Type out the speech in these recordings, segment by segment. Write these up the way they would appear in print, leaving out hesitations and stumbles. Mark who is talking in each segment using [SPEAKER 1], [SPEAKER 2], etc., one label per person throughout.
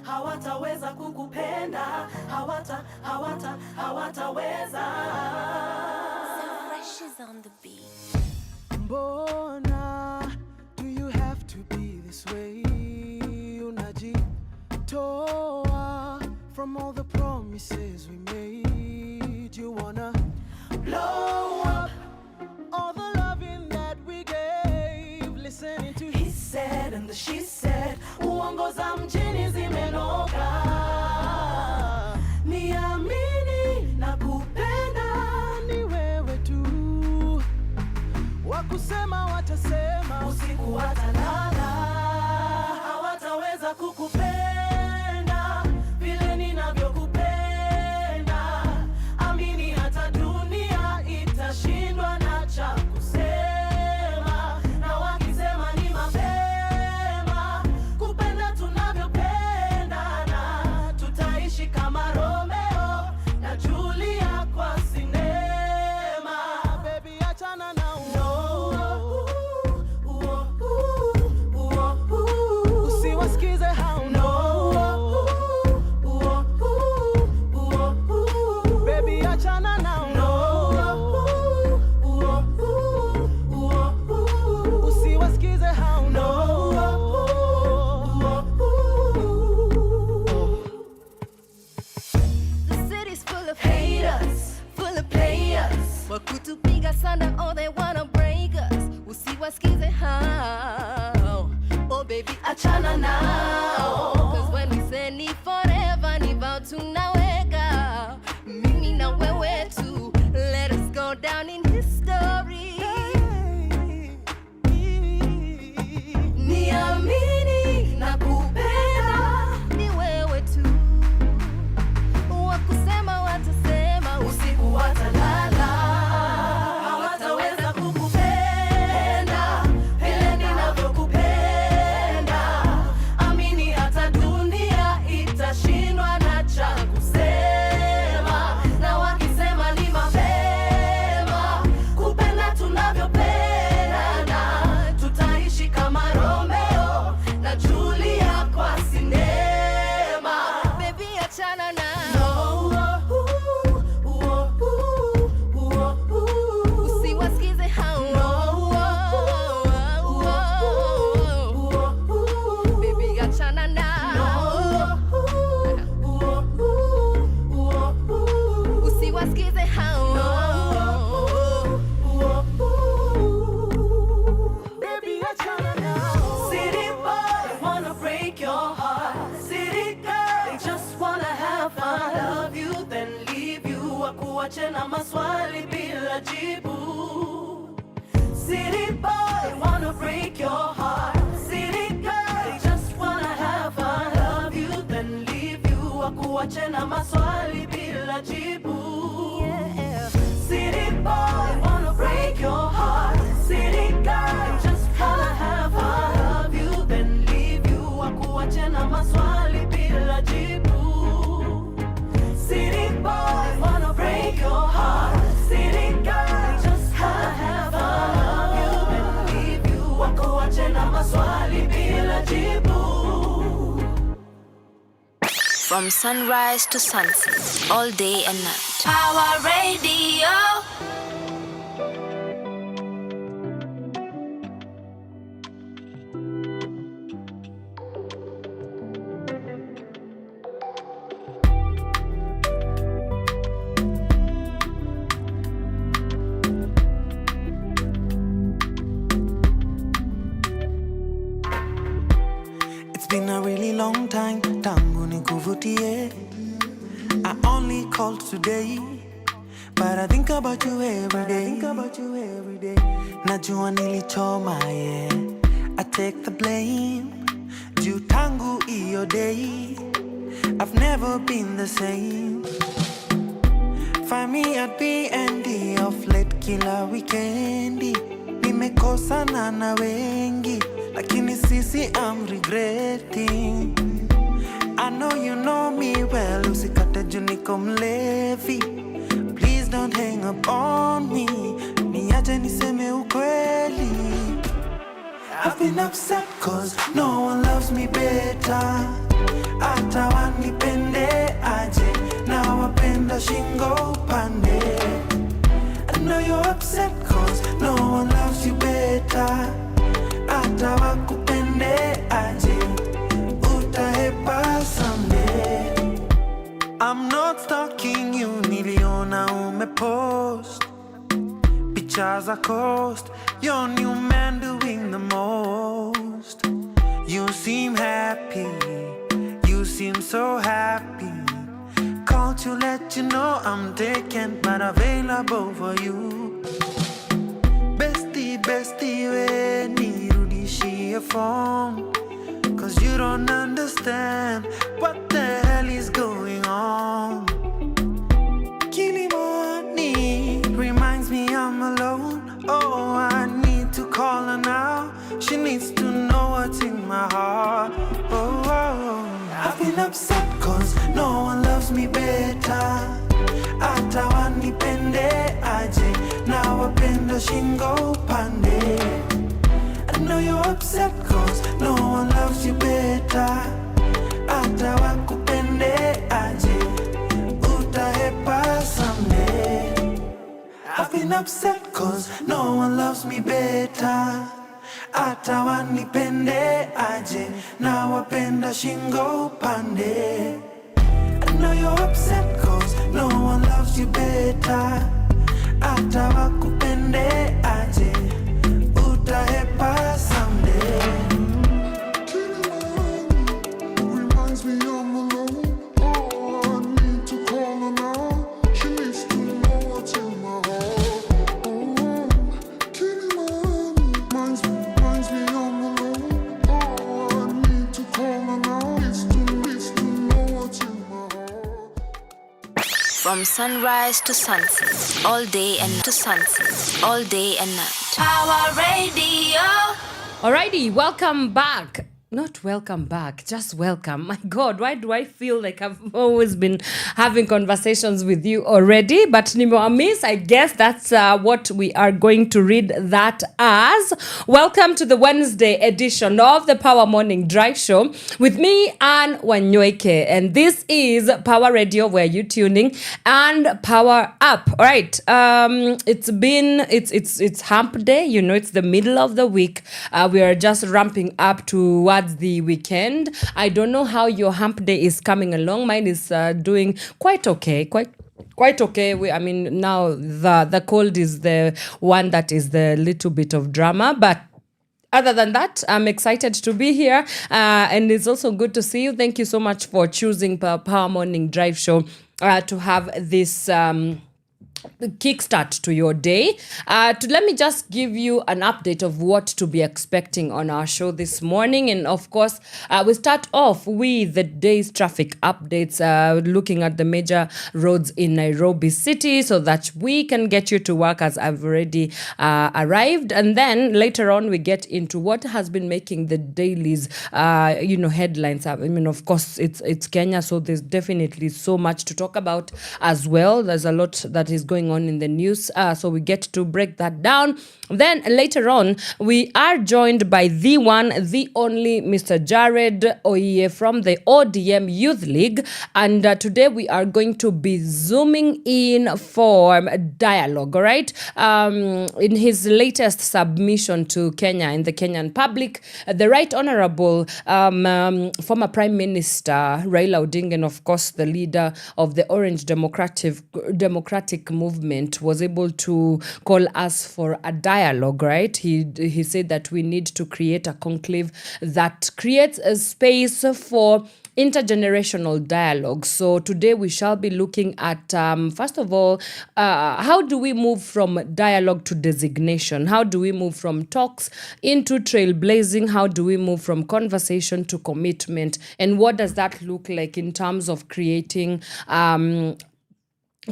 [SPEAKER 1] hawataweza kukupenda, hawataweza.
[SPEAKER 2] So fresh is on the beat.
[SPEAKER 3] Mbona do you have to be this way? Unajitoa from all the promises we made. You wanna blow up all the loving that we gave. Listening to
[SPEAKER 1] he said and the she said. Uongo za mjini zimenoga. Niamini na kupenda
[SPEAKER 3] ni wewe tu. Wakusema watasema,
[SPEAKER 1] usiku watalala. Hawataweza kukupenda vile ninavyokupenda. Amini hata dunia itashindwa na cha kusema. Na wakisema ni mapema kupenda tunavyopendana. Tutaishi kama Romeo na Julia kwa sinema.
[SPEAKER 3] baby achana na usiwasikize hao baby achana na usiwasikize hao
[SPEAKER 2] The city's full of haters, full of players. Wakutupiga sana, all they wanna break us. Usiwasikize hao, oh baby achana nao. Cause when we say ni forever, ni vow tunaweka. Mimi na wewe tu, let us go down in history.
[SPEAKER 1] Niamini na kupenda
[SPEAKER 2] Ni wewe tu. Wakusema watasema,
[SPEAKER 1] usiku watalala. Hawataweza kukupenda vile ninavyokupenda. Amini hata dunia itashindwa na cha kusema. Na wakisema ni mapema kupenda tunavyopendana. Tutaishi kama Romeo na Julia kwa sinema.
[SPEAKER 2] baby achana nao. Usiwasikize hao, baby achana nao. Usiwasikize hao,
[SPEAKER 3] baby achana na
[SPEAKER 1] City boy wanna break your heart. City girl they just wanna have fun. Love you then leave you. Wakuache na maswali bila jibu. City boy wanna break your heart. City girl they just wanna have fun. Love you then leave you. Wakuache na maswali bila jibu.
[SPEAKER 2] yeah.
[SPEAKER 1] City boy wanna break your heart. City girl just wanna have fun. Love you then leave you. Wakuache na maswali bila jibu. City boy wanna break your heart. City girl just wanna have fun. Love you then leave you. Wakuache na maswali bila jibu.
[SPEAKER 2] From sunrise to sunset, all day and night. Power Radio.
[SPEAKER 4] It's been a really long time, tangu nikuvutie. I only called today, but I think about you every day. Najua nilichoma, yeah. I take the blame. Juu tangu iyo day, I've never been the same. Find me at B&D of late kila weekendi. Nimekosana na wengi, lakini sisi I'm regretting. I know you know me well, usikate juu niko mlevi. Please don't hang up on me, niache niseme ukweli. I've I've been upset cause no one loves me better. Hata wanipende aje, na wapenda shingo pande. I know you're upset cause no one loves you better. Hata wakupende aje, utahepa someday. I'm not stalking you, niliona umepost pictures are cost, your new man doing the most. You seem happy, you seem so happy. Called to let you know I'm taken but available for you. Bestie, bestie, we nirudishie phone, cause you don't understand what the hell is going on. Kilimani reminds me I'm alone. Oh, I need to call her now. She needs to know what's in my heart. Oh, I've been upset cause no one loves me better. Hata wanipende aje, na wapenda shingo pande. I know you're upset cause no one loves you better. Hata wakupende aje, utahepa someday. I've been upset cause no one loves me better. Hata wanipende aje, na wapenda shingo pande. I know you're upset cause no one loves you better. Hata wakupende aje, utahepa someday.
[SPEAKER 5] Reminds me I'm alone. Oh, I need to call her now. She needs to know what's in my heart. Oh, Kilimani reminds me I'm alone. Oh, I need to call her now. Needs to know what's in my heart.
[SPEAKER 6] From sunrise to sunset, all day and to sunset, all day and night. Power Radio.
[SPEAKER 7] Alrighty, welcome back. Not welcome back, just welcome. My God, why do I feel like I've always been having conversations with you already? But Nimewamis, I guess that's what we are going to read that as. Welcome to the Wednesday edition of the Power Morning Drive Show with me and Wanyoike. And this is Power Radio, where you tuning and power up. All right. It's hump day. You know, it's the middle of the week. We are just ramping up towards the weekend. I don't know how your hump day is coming along. Mine is doing quite okay. Quite okay. I mean, now the cold is the one that is the little bit of drama, but other than that, I'm excited to be here, and it's also good to see you. Thank you so much for choosing Power Morning Drive Show to have this kickstart to your day. Let me just give you an update of what to be expecting on our show this morning. And of course, we start off with the day's traffic updates, looking at the major roads in Nairobi City so that we can get you to work, as I've already arrived. And then later on, we get into what has been making the dailies, headlines. I mean, of course, it's Kenya, so there's definitely so much to talk about as well. There's a lot that is going on in the news, so we get to break that down. Then later on, we are joined by the one, the only Mr. Jared Oyie from the ODM Youth League, and today we are going to be zooming in for dialogue, all right? In his latest submission to Kenya in the Kenyan public, the Right Honorable former Prime Minister Raila Odinga, and of course the leader of the Orange Democratic Movement, was able to call us for a dialogue, right? He said that we need to create a conclave that creates a space for intergenerational dialogue. So today we shall be looking at, first of all, how do we move from dialogue to designation? How do we move from talks into trailblazing? How do we move from conversation to commitment? And what does that look like in terms of creating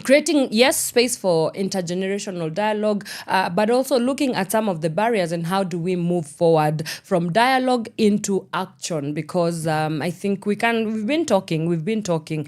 [SPEAKER 7] creating, yes, space for intergenerational dialogue, but also looking at some of the barriers and how do we move forward from dialogue into action, because I think we've been talking,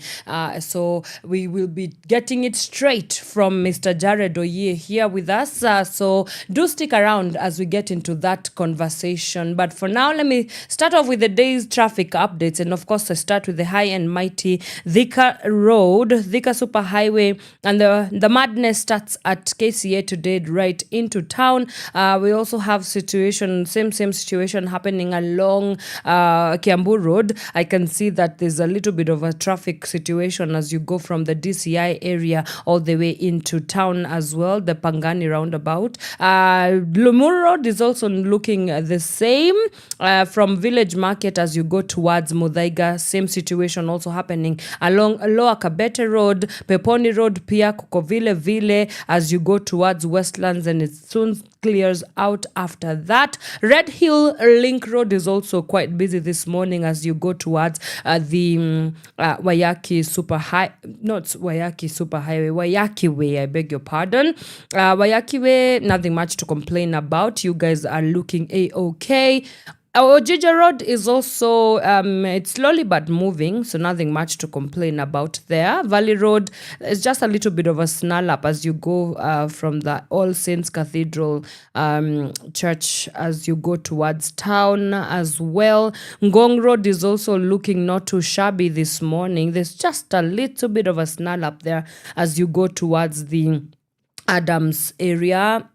[SPEAKER 7] so we will be getting it straight from Mr. Jared Oyie here with us, so do stick around as we get into that conversation. But for now, let me start off with the day's traffic updates, and of course I start with the high and mighty Thika Superhighway. And the madness starts at KCA today, right into town. We also have same situation happening along Kiambu Road. I can see that there's a little bit of a traffic situation as you go from the DCI area all the way into town as well, the Pangani roundabout. Lumuru Road is also looking the same from Village Market as you go towards Muthaiga. Same situation also happening along Lower Kabete Road, Peponi Road, pia Kukovile Vile as you go towards Westlands, and it soon clears out after that. Red Hill Link Road is also quite busy this morning as you go towards the Wanyoike Wanyoike Way, I beg your pardon. Wanyoike Way, nothing much to complain about. You guys are looking A-okay. Ojija Road is also, it's slowly but moving, so nothing much to complain about there. Valley Road is just a little bit of a snarl up as you go from the All Saints Cathedral Church as you go towards town as well. Ngong Road is also looking not too shabby this morning. There's just a little bit of a snarl up there as you go towards the Adams area.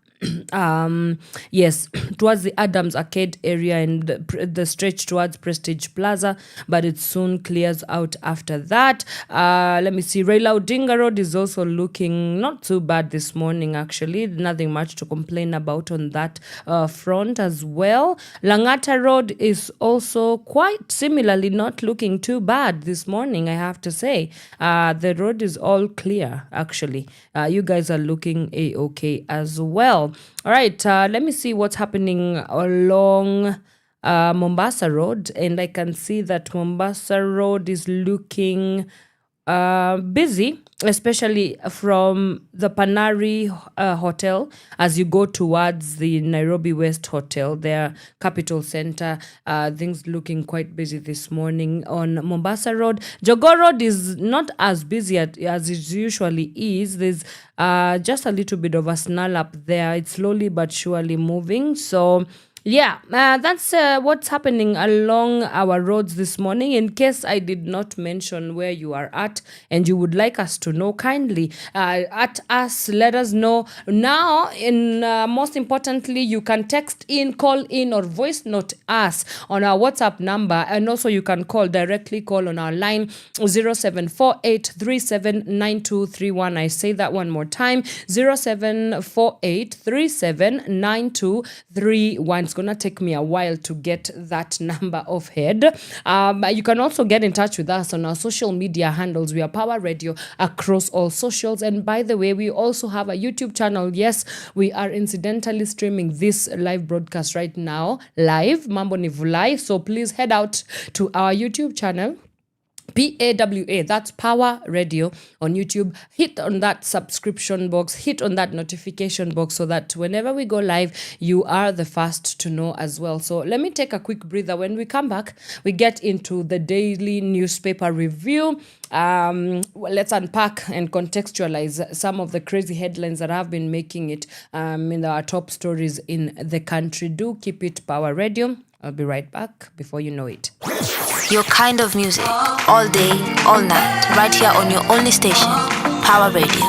[SPEAKER 7] Yes, towards the Adams Arcade area and the stretch towards Prestige Plaza, but it soon clears out after that. Let me see. Raila Odinga Road is also looking not too bad this morning, actually. Nothing much to complain about on that front as well. Langata Road is also quite similarly not looking too bad this morning, I have to say. The road is all clear, actually. You guys are looking A-okay as well. All right, let me see what's happening along Mombasa Road, and I can see that Mombasa Road is looking busy, especially from the Panari Hotel as you go towards the Nairobi West Hotel, their capital center. Things looking quite busy this morning on Mombasa Road. Jogoo Road is not as busy as it usually is. There's just a little bit of a snarl up there. It's slowly but surely moving. So yeah, that's what's happening along our roads this morning. In case I did not mention where you are at and you would like us to know, kindly at us, let us know now. And most importantly, you can text in, call in, or voice note us on our WhatsApp number. And also you can call on our line 0748379231. I say that one more time, 0748379231. It's gonna take me a while to get that number off head. You can also get in touch with us on our social media handles. We are Pawa Radio across all socials. And by the way, we also have a YouTube channel. Yes, we are incidentally streaming this live broadcast right now live. Mambo ni Vulai. So please head out to our YouTube channel, PAWA, that's Pawa Radio on YouTube. Hit on that subscription box, hit on that notification box so that whenever we go live, you are the first to know as well. So let me take a quick breather. When we come back, we get into the daily newspaper review. Let's unpack and contextualize some of the crazy headlines that have been making it in our top stories in the country. Do keep it Pawa Radio. I'll be right back before you know it.
[SPEAKER 6] Your kind of music, all day, all night, right here on your only station, Pawa Radio.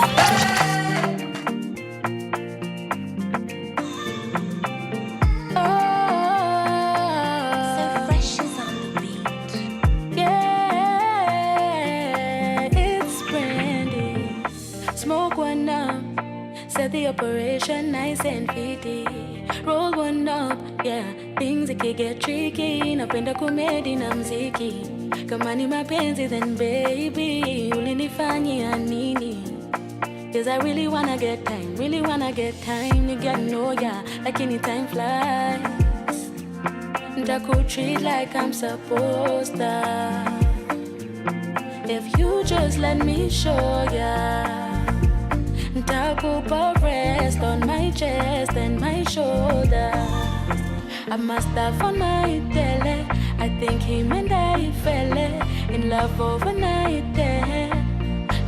[SPEAKER 8] Set the operation nice and fitty. Roll one up, yeah. Things it can get tricky. Napenda komedi na mziki. Kama ni mapenzi then baby, ulinifanyia nini? Cause I really wanna get time, You get know ya, like any time flies. Ntaku treat like I'm supposed to. If you just let me show ya. Nakupa rest on my chest and my shoulders. I must have on my tele. I think him and I fell in love overnight.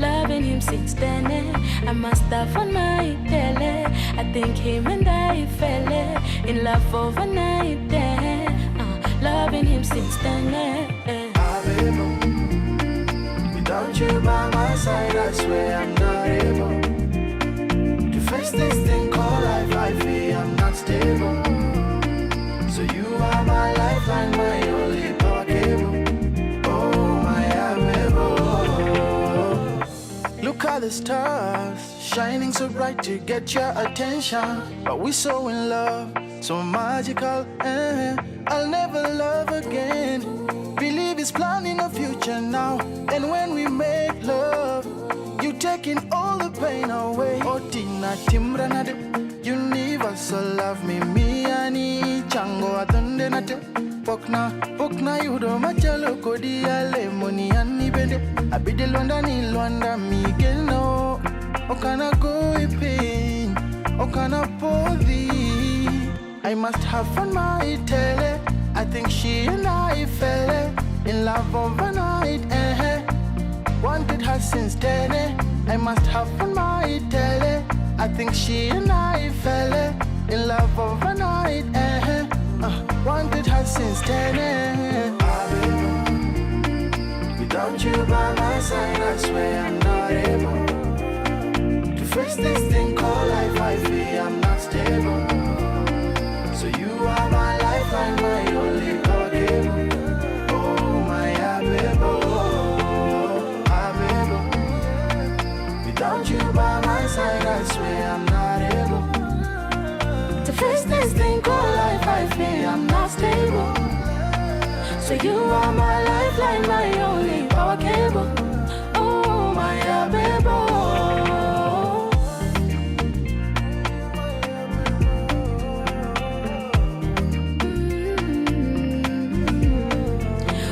[SPEAKER 8] Loving him since then. I must have on my tele. I think him and I fell in love overnight. Loving him since then.
[SPEAKER 3] Without you by my side, I swear I'm not able to face this thing called life. I feel I'm not stable. So you are my lifeline, my only power cable. Oh, my amiable. Look at the stars, shining so bright to get your attention. But we're so in love, so magical. I'll never love again. Believe it's planning a future now. And when we make love, you taking all the pain away. Otina timranade, universal love me ani chango atonde nate. Pokna yudo machalo kodi ale moni ani bende. Abide Lwanda ni Lwanda migeno. Okana go pain, okana podi. I must have fun my tele. I think she and I fell in love overnight. Wanted her since then. I must have fun my tele. I think she and I fell in love overnight. Wanted her since then. Without you by my side, I swear I'm not able to face this thing called life. I feel I'm not stable. So you are my lifeline, my only power cable. Oh, my amiable. Without you by my side, I swear I'm not able to face this thing called life. I feel I'm not stable. So you are my lifeline, my only power cable. Oh, my amiable.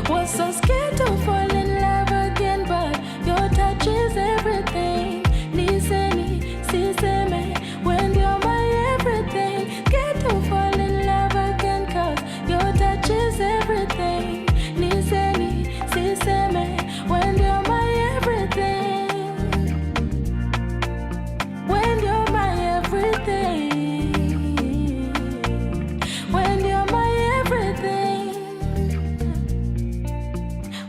[SPEAKER 8] Was so scared to fall in love again, but your touch is everything. Niseni, siseme, when you're my everything. Scared to fall in love again, cause your touch is everything. Niseni, siseme, when you're my everything. When you're my everything. When you're my everything.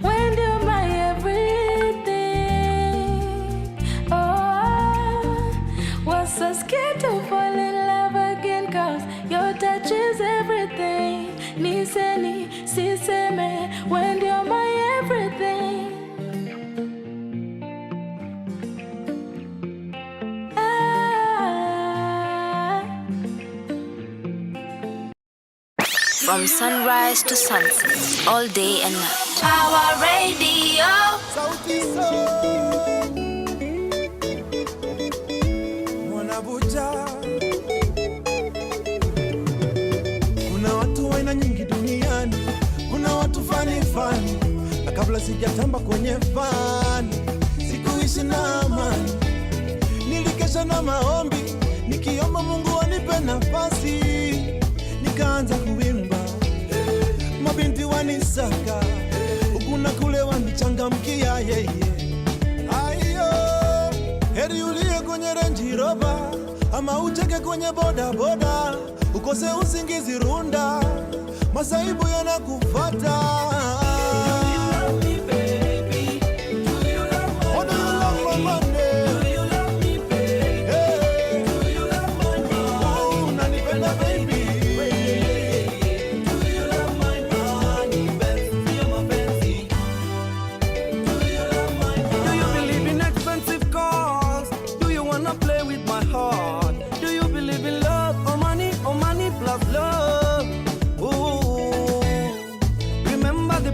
[SPEAKER 8] When you're my everything. Oh, was so scared to fall in love again, cause your touch is everything. Niseni, siseme, when you're my everything.
[SPEAKER 6] From sunrise to sunset, all day and night. Power Radio.
[SPEAKER 3] Sauti Sol Mwanabuja. Kuna watu aina nyingi duniani, kuna watu fani, na kabla sijatamba kwenye fani, sikuishi na amani. Nilikesha na maombi, nikiomba Mungu anipe nafasi. Nikaanza kuimba, mabinti wanisaka, ukuna kule wanichangamkia yeye. Ayo, heri ulie kwenye Range Rover, ama ucheke kwenye boda boda, ukose usingizi runda, masaibu yanakufuata.
[SPEAKER 9] The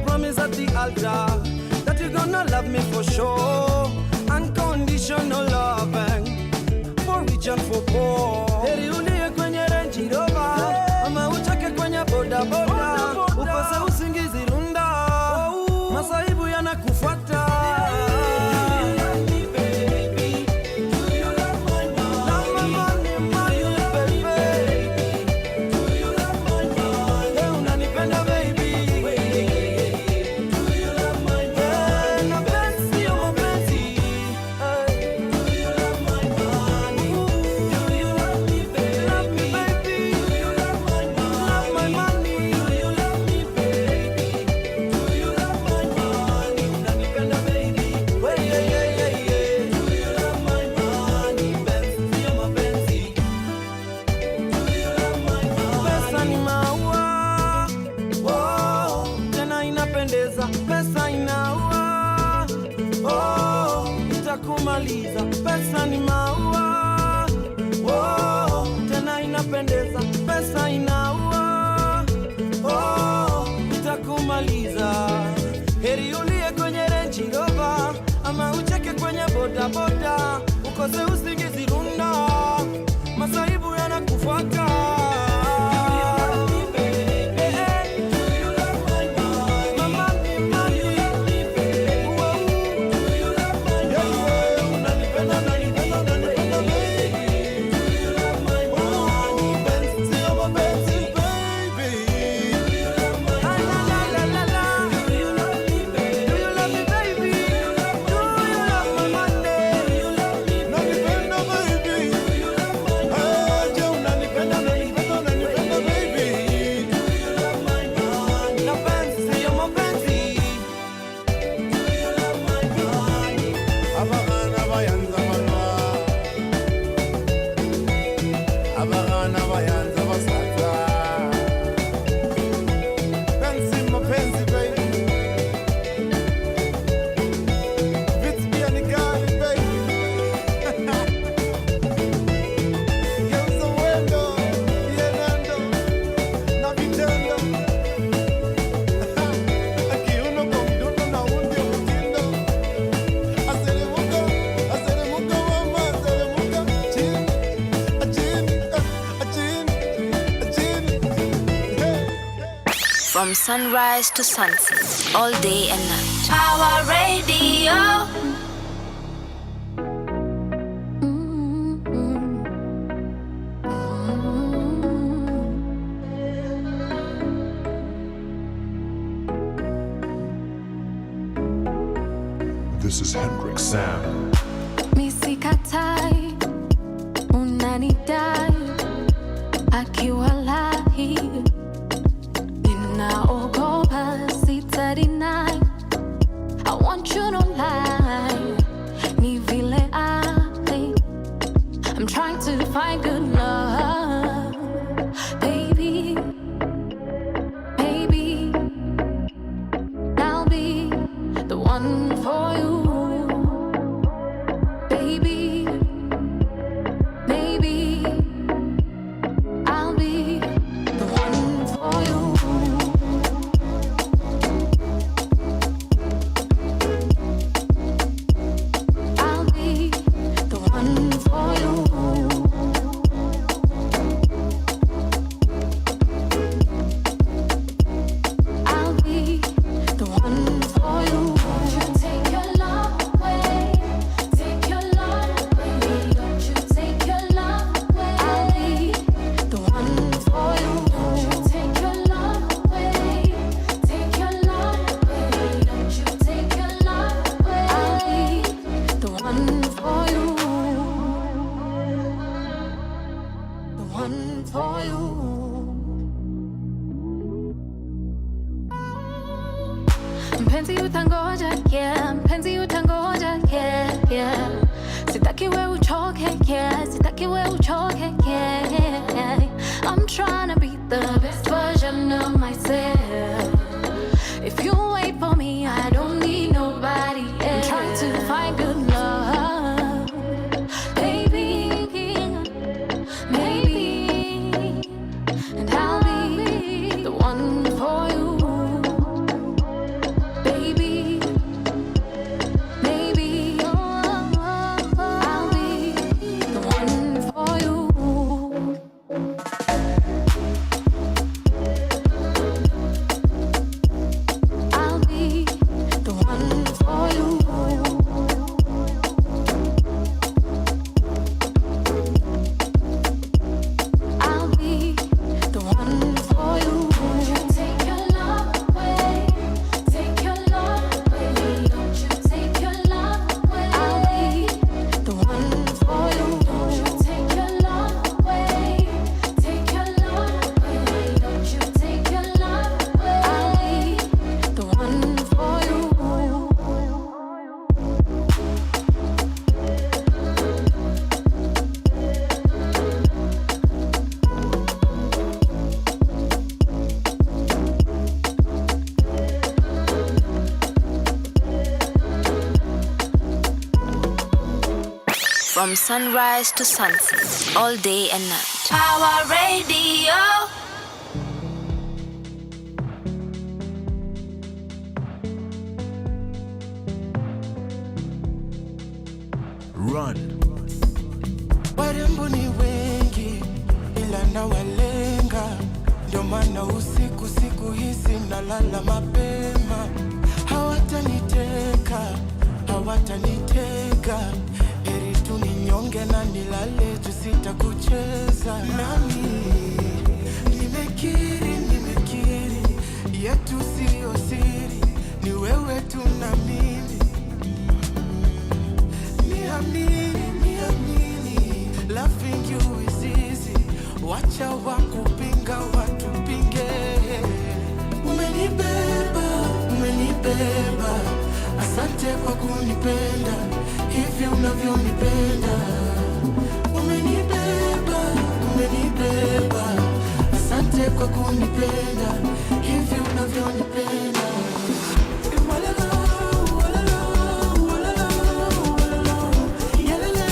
[SPEAKER 6] From sunrise to sunset, all day and night. Power Radio.
[SPEAKER 5] This is Hendrix Sound.
[SPEAKER 8] Misikatai, unanidai, akiwalahi, ninaogopa sitadinai. I want you to lie, ni vile I'm trying to find good love, baby, baby. I'll be the one for you. I'm trying to be the best version of myself. If you wait for me, I don't need nobody else. I'm trying to find good love, baby, maybe, and I'll be the one for you.
[SPEAKER 6] From sunrise to sunset, all day and night. Power Radio.
[SPEAKER 3] Run. Warembo ni wengi ila nawalenga, ndio maana usiku siku hizi nalala mapema. Hawataniteka, heri tu ninyonge na nilale tu sitakucheza. Nami nimekiri yetu sio siri, ni wewe tu na mimi. Niamini, loving you is easy. Wacha wakupinga watupinge. Umenibeba, asante kwa kunipenda hivi unavyonipenda. Umenibeba, asante kwa kunipenda hivi unavyonipenda. Walala, walala, walala, walala, yalala.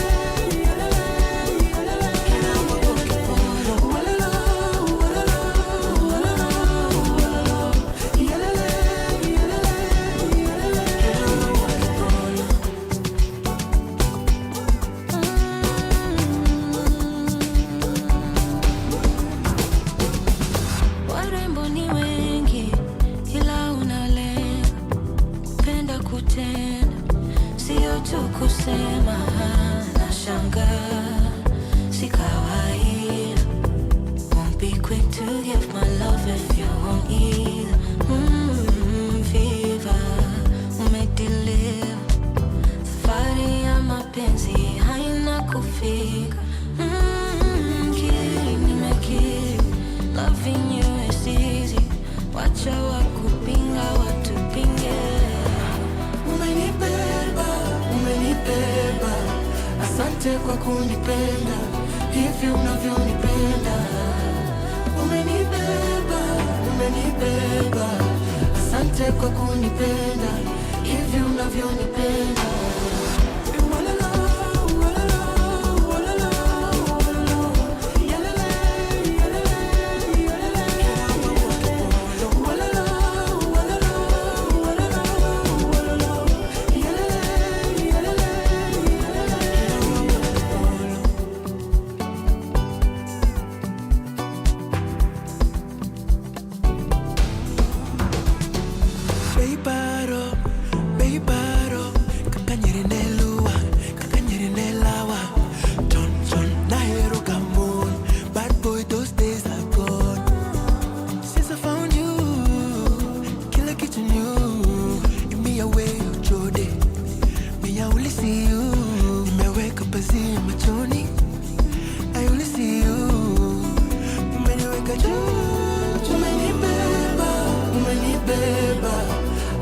[SPEAKER 8] nimefika. Kili nimekili, loving you is easy. Wacha wakupinga watupinge.
[SPEAKER 3] Umenibeba, umenibeba, asante kwa kunipenda hivi unavyonipenda. Umenibeba, umenibeba, asante kwa kunipenda hivi unavyonipenda.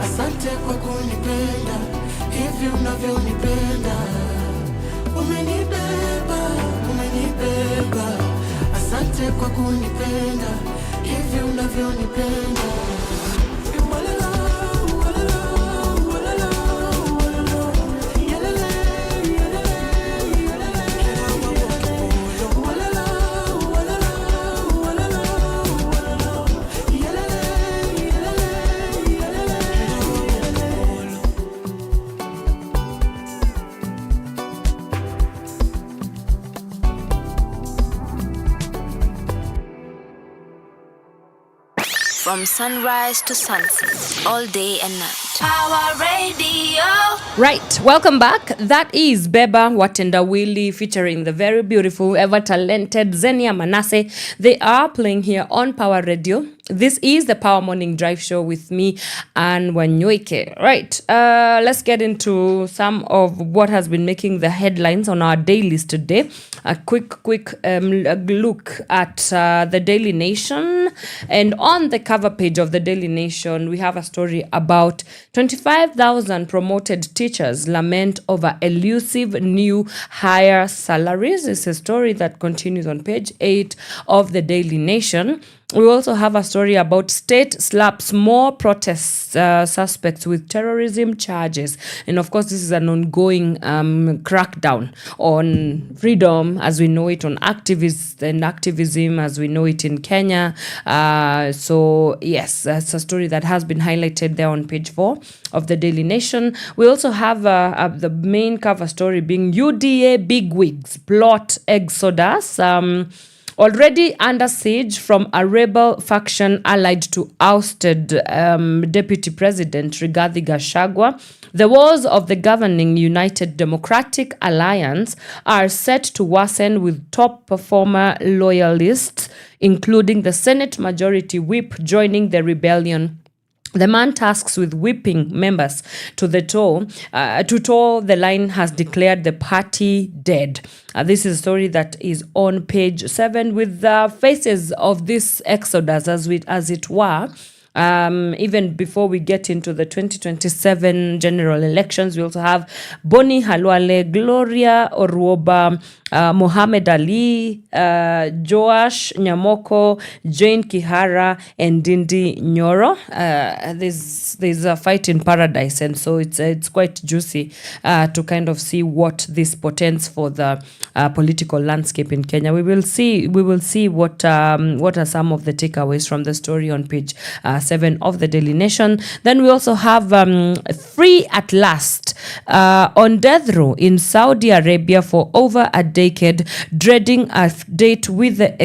[SPEAKER 3] Asante kwa kunipenda hivi unavyonipenda. Umenibeba, umenibeba, asante kwa kunipenda hivi unavyonipenda.
[SPEAKER 6] From sunrise to sunset, all day and night. Power Radio.
[SPEAKER 7] Right, welcome back. That is Beba Watendawili featuring the very beautiful, ever talented Zenia Manasseh. They are playing here on Power Radio. This is the Power Morning Drive Show with me and Wanyoike. Right, let's get into some of what has been making the headlines on our dailies today. A quick look at the Daily Nation. And on the cover page of the Daily Nation, we have a story about 25,000 promoted teachers lament over elusive new higher salaries. It's a story that continues on page 8 of the Daily Nation. We also have a story about state slaps more protest suspects with terrorism charges. And of course, this is an ongoing crackdown on freedom as we know it, on activists and activism as we know it in Kenya. So yes, that's a story that has been highlighted there on page 4 of the Daily Nation. We also have the main cover story being UDA bigwigs plot exodus. Already under siege from a rebel faction allied to ousted Deputy President Rigathi Gachagua, the wars of the governing United Democratic Alliance are set to worsen with top performer loyalists, including the Senate Majority Whip, joining the rebellion. The man tasked with whipping members to toe the line has declared the party dead. This is a story that is on page 7 with the faces of this exodus, as it were. Even before we get into the 2027 general elections, we also have Boni Halwale, Gloria Oruoba, Mohammed Ali, Joash Nyamoko, Jane Kihara, and Dindi Nyoro. There's a fight in paradise, and so it's quite juicy to kind of see what this portends for the political landscape in Kenya. We will see what are some of the takeaways from the story on page 7 of the Daily Nation. Then we also have free at last on death row in Saudi Arabia for over a decade, dreading a date with the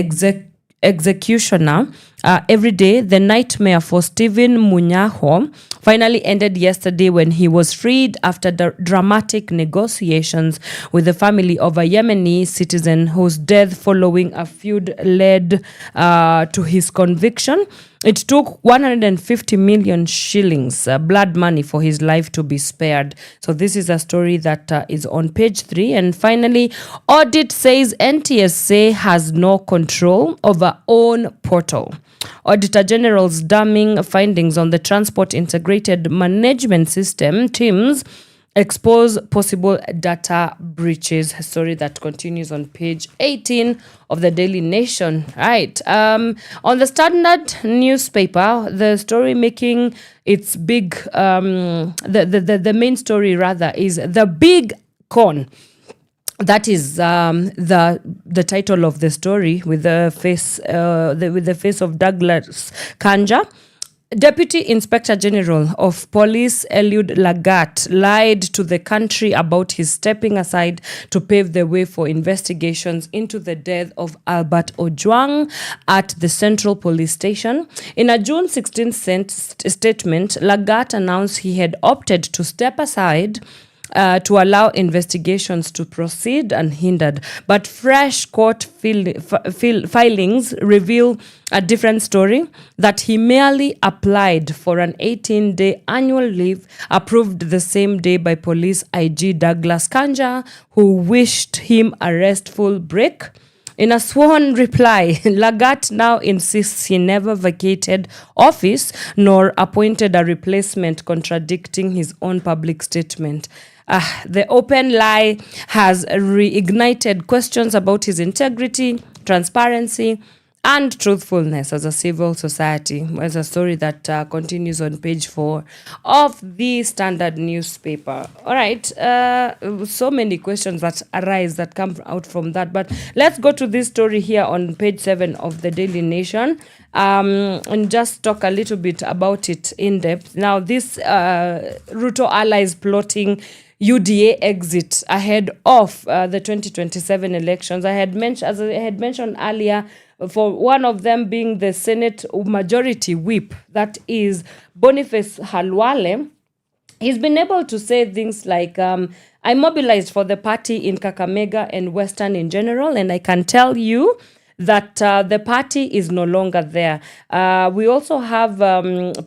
[SPEAKER 7] executioner every day. The nightmare for Stephen Munyaho finally ended yesterday when he was freed after the dramatic negotiations with the family of a Yemeni citizen whose death following a feud led to his conviction. It took 150 million shillings, blood money, for his life to be spared. So this is a story that is on page 3. And finally, audit says NTSA has no control over own portal. Auditor General's damning findings on the Transport Integrated Management System, TIMS, expose possible data breaches. A story that continues on page 18 of the Daily Nation. Right. On the Standard newspaper, the story making its big, the main story rather is the big con. That is the title of the story, with the face of Douglas Kanja. Deputy Inspector General of Police Eliud Lagat lied to the country about his stepping aside to pave the way for investigations into the death of Albert Ojwang at the Central Police Station. In a June 16th statement, Lagat announced he had opted to step aside to allow investigations to proceed unhindered. But fresh court filings reveal a different story, that he merely applied for an 18-day annual leave approved the same day by Police IG Douglas Kanja, who wished him a restful break. In a sworn reply, Lagat now insists he never vacated office nor appointed a replacement, contradicting his own public statement. The open lie has reignited questions about his integrity, transparency, and truthfulness as a civil society. As a story that continues on page 4 of the Standard newspaper. All right, so many questions that arise that come out from that. But let's go to this story here on page 7 of the Daily Nation, and just talk a little bit about it in depth. Now, this Ruto allies plotting UDA exit ahead of the 2027 elections. As I had mentioned earlier, for one of them being the Senate Majority Whip, that is Boniface Halwale. He's been able to say things like, I mobilized for the party in Kakamega and Western in general, and I can tell you that the party is no longer there. We also have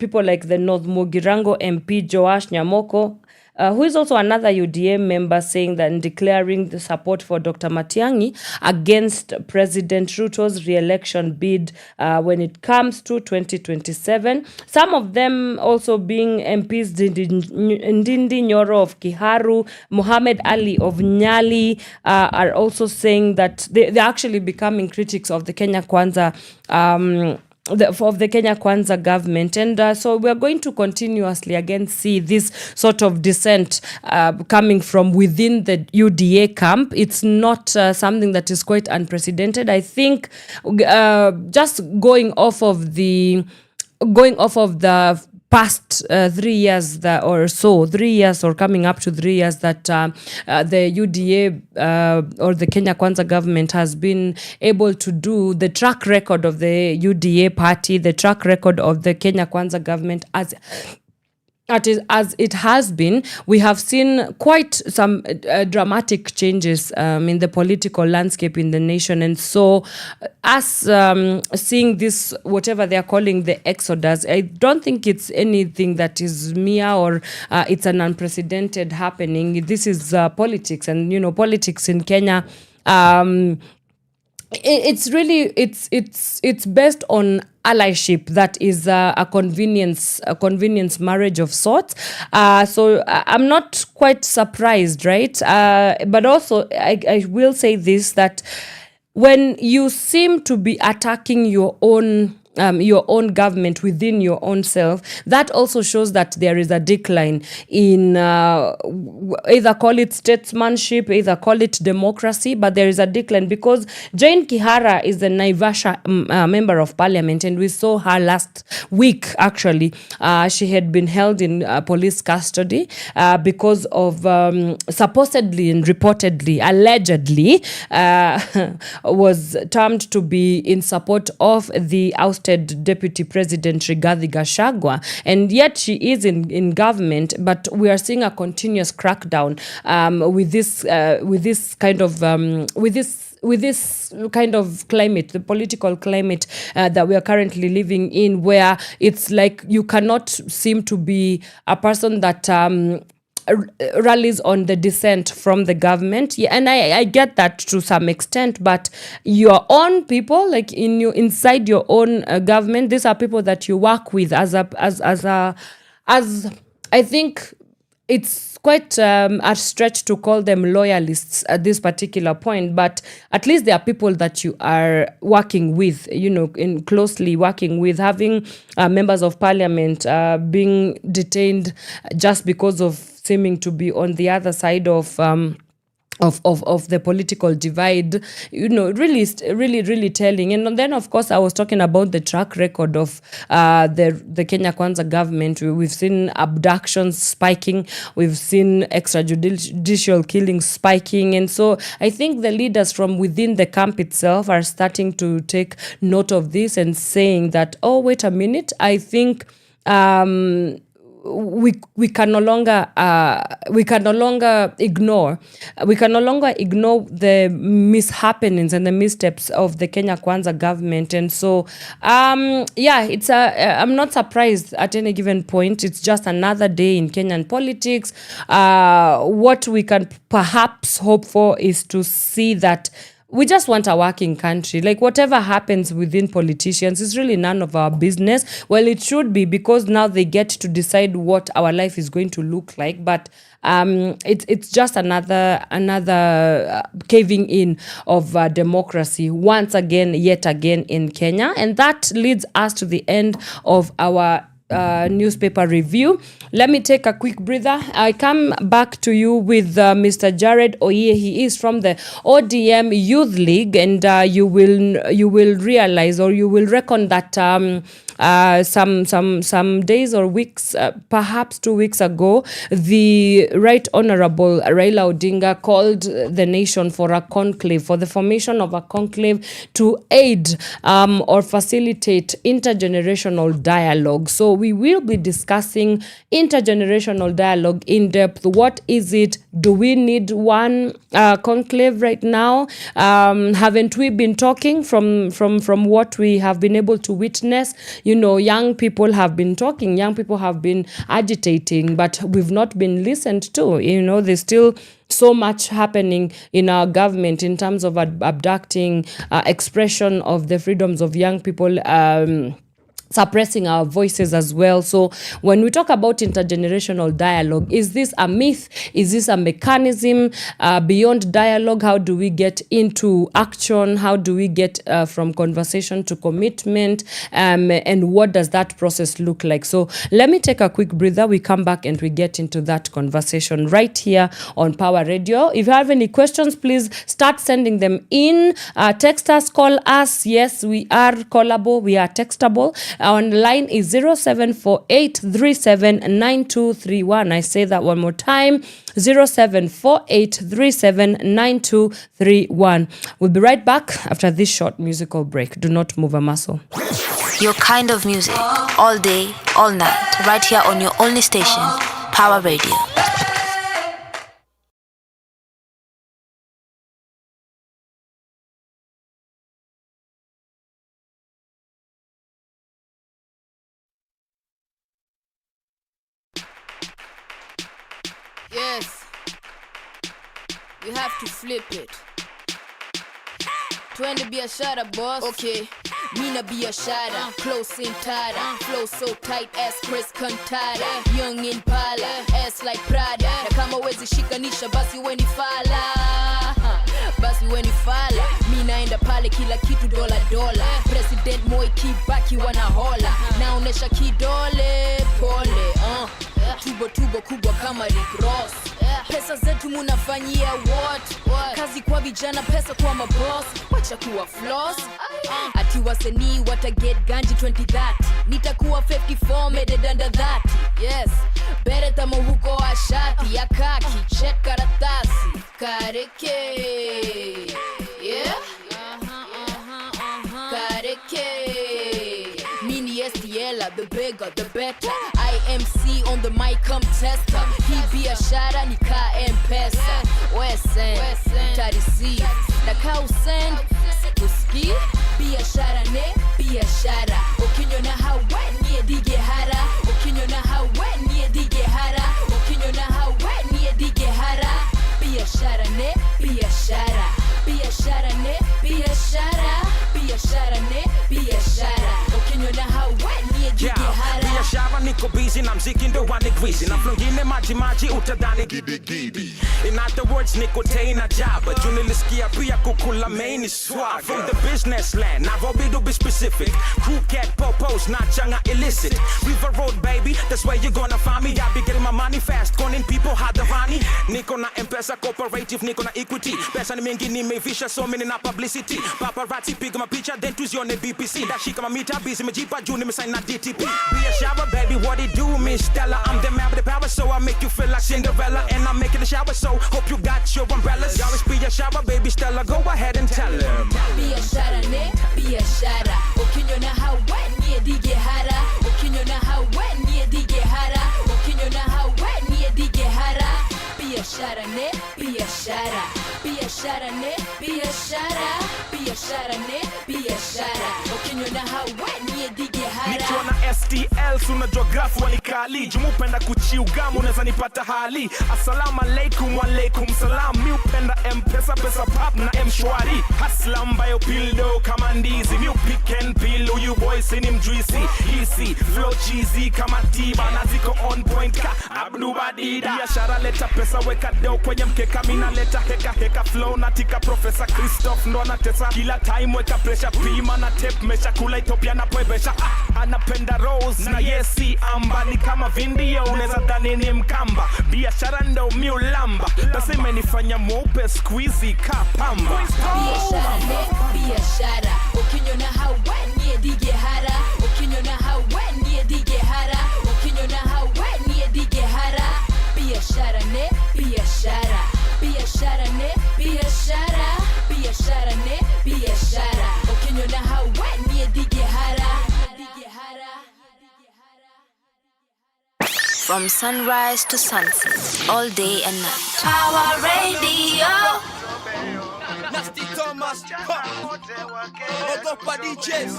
[SPEAKER 7] people like the North Mugirango MP Joash Nyamoko, who is also another UDA member, saying that and declaring the support for Dr. Matiang'i against President Ruto's re-election bid when it comes to 2027. Some of them also being MPs Ndindi Nyoro of Kiharu, Muhammad Ali of Nyali, are also saying that they're actually becoming critics of the Kenya Kwanza of the Kenya Kwanza government. And so we're going to continuously again see this sort of dissent coming from within the UDA camp. It's not something that is quite unprecedented. I think just going off of the past 3 years or coming up to 3 years that the UDA or the Kenya Kwanza government has been able to do, the track record of the UDA party, the track record of the Kenya Kwanza government as it has been, we have seen quite some dramatic changes in the political landscape in the nation. And so us seeing this, whatever they're calling the exodus, I don't think it's anything that is mere or it's an unprecedented happening. This is politics, and politics in Kenya, it's really it's based on allyship that is a convenience marriage of sorts. So I'm not quite surprised, right? But also I will say this, that when you seem to be attacking your own government within your own self, that also shows that there is a decline in either call it statesmanship, either call it democracy, but there is a decline, because Jane Kihara is the Naivasha member of parliament, and we saw her last week. Actually, she had been held in police custody because of supposedly and reportedly, allegedly, was termed to be in support of the ousting ousted Deputy President Rigathi Gachagua, and yet she is in government, but we are seeing a continuous crackdown with this kind of climate, the political climate that we are currently living in, where it's like you cannot seem to be a person that rallies on the dissent from the government. Yeah, and I get that to some extent, but your own people, like inside your own government, these are people that you work with as I think it's quite a stretch to call them loyalists at this particular point, but at least they are people that you are working with, in closely working with, having members of parliament being detained just because of seeming to be on the other side of the political divide, really telling. And then, of course, I was talking about the track record of the Kenya Kwanza government. We've seen abductions spiking. We've seen extrajudicial killings spiking. And so I think the leaders from within the camp itself are starting to take note of this and saying that, oh, wait a minute, I think we can no longer ignore the mishappenings and the missteps of the Kenya Kwanza government. And so it's I'm not surprised at any given point. It's just another day in Kenyan politics. What we can perhaps hope for is to see that we just want a working country. Like, whatever happens within politicians is really none of our business. Well, it should be, because now they get to decide what our life is going to look like. But it's just another caving in of democracy yet again in Kenya. And that leads us to the end of our newspaper review. Let me take a quick breather. I come back to you with Mr. Jared Oyie. He is from the ODM Youth League, and you will realize, or you will reckon that some days or weeks, perhaps 2 weeks ago, the Right Honorable Raila Odinga called the nation for a conclave, for the formation of a conclave to aid or facilitate intergenerational dialogue. So we will be discussing intergenerational dialogue in depth. What is it? Do we need one conclave right now? Haven't we been talking from what we have been able to witness? Young people have been talking, young people have been agitating, but we've not been listened to. There's still so much happening in our government in terms of abducting expression of the freedoms of young people, suppressing our voices as well. So when we talk about intergenerational dialogue, is this a myth? Is this a mechanism? Beyond dialogue, how do we get into action? How do we get from conversation to commitment? And what does that process look like? So let me take a quick breather. We come back and we get into that conversation right here on Pawa Radio. If you have any questions, please start sending them in. Text us, call us. Yes, we are callable. We are textable. Our line is 0748379231. I say that one more time, 0748379231. We'll be right back after this short musical break. Do not move a muscle.
[SPEAKER 6] Your kind of music, all day, all night, right here on your only station, Pawa Radio.
[SPEAKER 2] Yes, you have to flip it. Twende biashara boss. Okay, mina biashara, close in tada, flow so tight as Chris Cantata, young in pala, ass like Prada. Na kama wezi shikanisha basi weni fala, basi weni fala. Mina enda pale kila kitu dola. President Moi Kibaki wanahola, naonesha kidole pole. Tubo kubwa kama Rick Ross. Pesa zetu munafanyia what? Kazi kwa vijana, pesa kwa maboss. Wacha kuwa Flozz. Ati wasanii wata get ganji 2030. Nitakuwa 54 made under that. Yes, bere tamo huko ashati ya kaki, check karatasi kareke. Yeah, kareke. the bigger, the better. IMC on the mic, come tester. Hii biashara ni ka M-Pesa. Wesen, utarisi. Na ka usend, sikuski. Biashara ne, biashara. Ukinyona hawe niye dige hara. Ukinyona hawe niye dige hara. Ukinyona hawe niye dige hara. Biashara ne, biashara. Biashara ne, biashara. Biashara ne, biashara. Ukinyona hawe niye dige hara.
[SPEAKER 9] Biashara niko busy na mziki ndo wanigwizi. Na flongine maji utadhani gidi. In other words niko tena jaba. Junilisikia pia kukula main is swag. From the business land, Nairobi to be specific. Crew cat popos, not changa illicit. River Road baby, that's where you gonna find me. I be getting my money fast, calling people hadharani. Niko na M-Pesa cooperative, niko na equity. Pesa ni mingi nimevisha so many na publicity. Paparazzi piga mapicha, then tuzione BBC. Dashika mamita busy mejipa juu nimesign na DTP. Biashara baby, what it do, Miss Stella? I'm the man with the power, so I make you feel like Cinderella. And I'm making the shower, so hope you got your umbrellas. Y'all be a shower, baby Stella, go ahead and tell him.
[SPEAKER 2] Biashara ne, biashara. Ukinyona hawe niye dige hara. Ukinyona hawe niye dige hara. Ukinyona hawe niye dige hara. Biashara ne, biashara. Biashara ne, biashara. Biashara ne, biashara. Ukinyona hawe niye dige hara.
[SPEAKER 9] Nikiwa na STL, unajua grafu walikali. Jumupenda kuchiugama, unaweza nipata hali. Assalamu alaikum, walaikum salam. Mi upenda M-Pesa, pesa pap na M-Shwari. Hasla mbayo pildo kama ndizi. Mi pick and peel, uyu boy sini mjuisi. Easy, flow cheesy kama tiba. Na ziko on point ka Abdu Badida. Biashara leta pesa, weka deo kwenye mkeka. Mina leta heka flow na tika Professor Christoph ndo anatesa. Kila time weka pressure, pima na tape mesha. Kula Ethiopia na poebesha. Anapenda Rose na yesi amba. Ni kama vindio, uneza dhani ni mkamba. Biashara ndo miulamba. Basi imenifanya mweupe squeezy ka pamba.
[SPEAKER 2] Biashara ne, biashara. Ukinyona hawe niye dige hara. Ukinyona hawe niye dige hara. Ukinyona hawe niye dige hara. Biashara ne, biashara. Biashara ne, biashara. Biashara ne, biashara. Ukinyona hawe niye dige hara.
[SPEAKER 6] From sunrise to sunset, all day and night.
[SPEAKER 2] Power Radio.
[SPEAKER 3] Nasty Thomas, Ogopa DJs.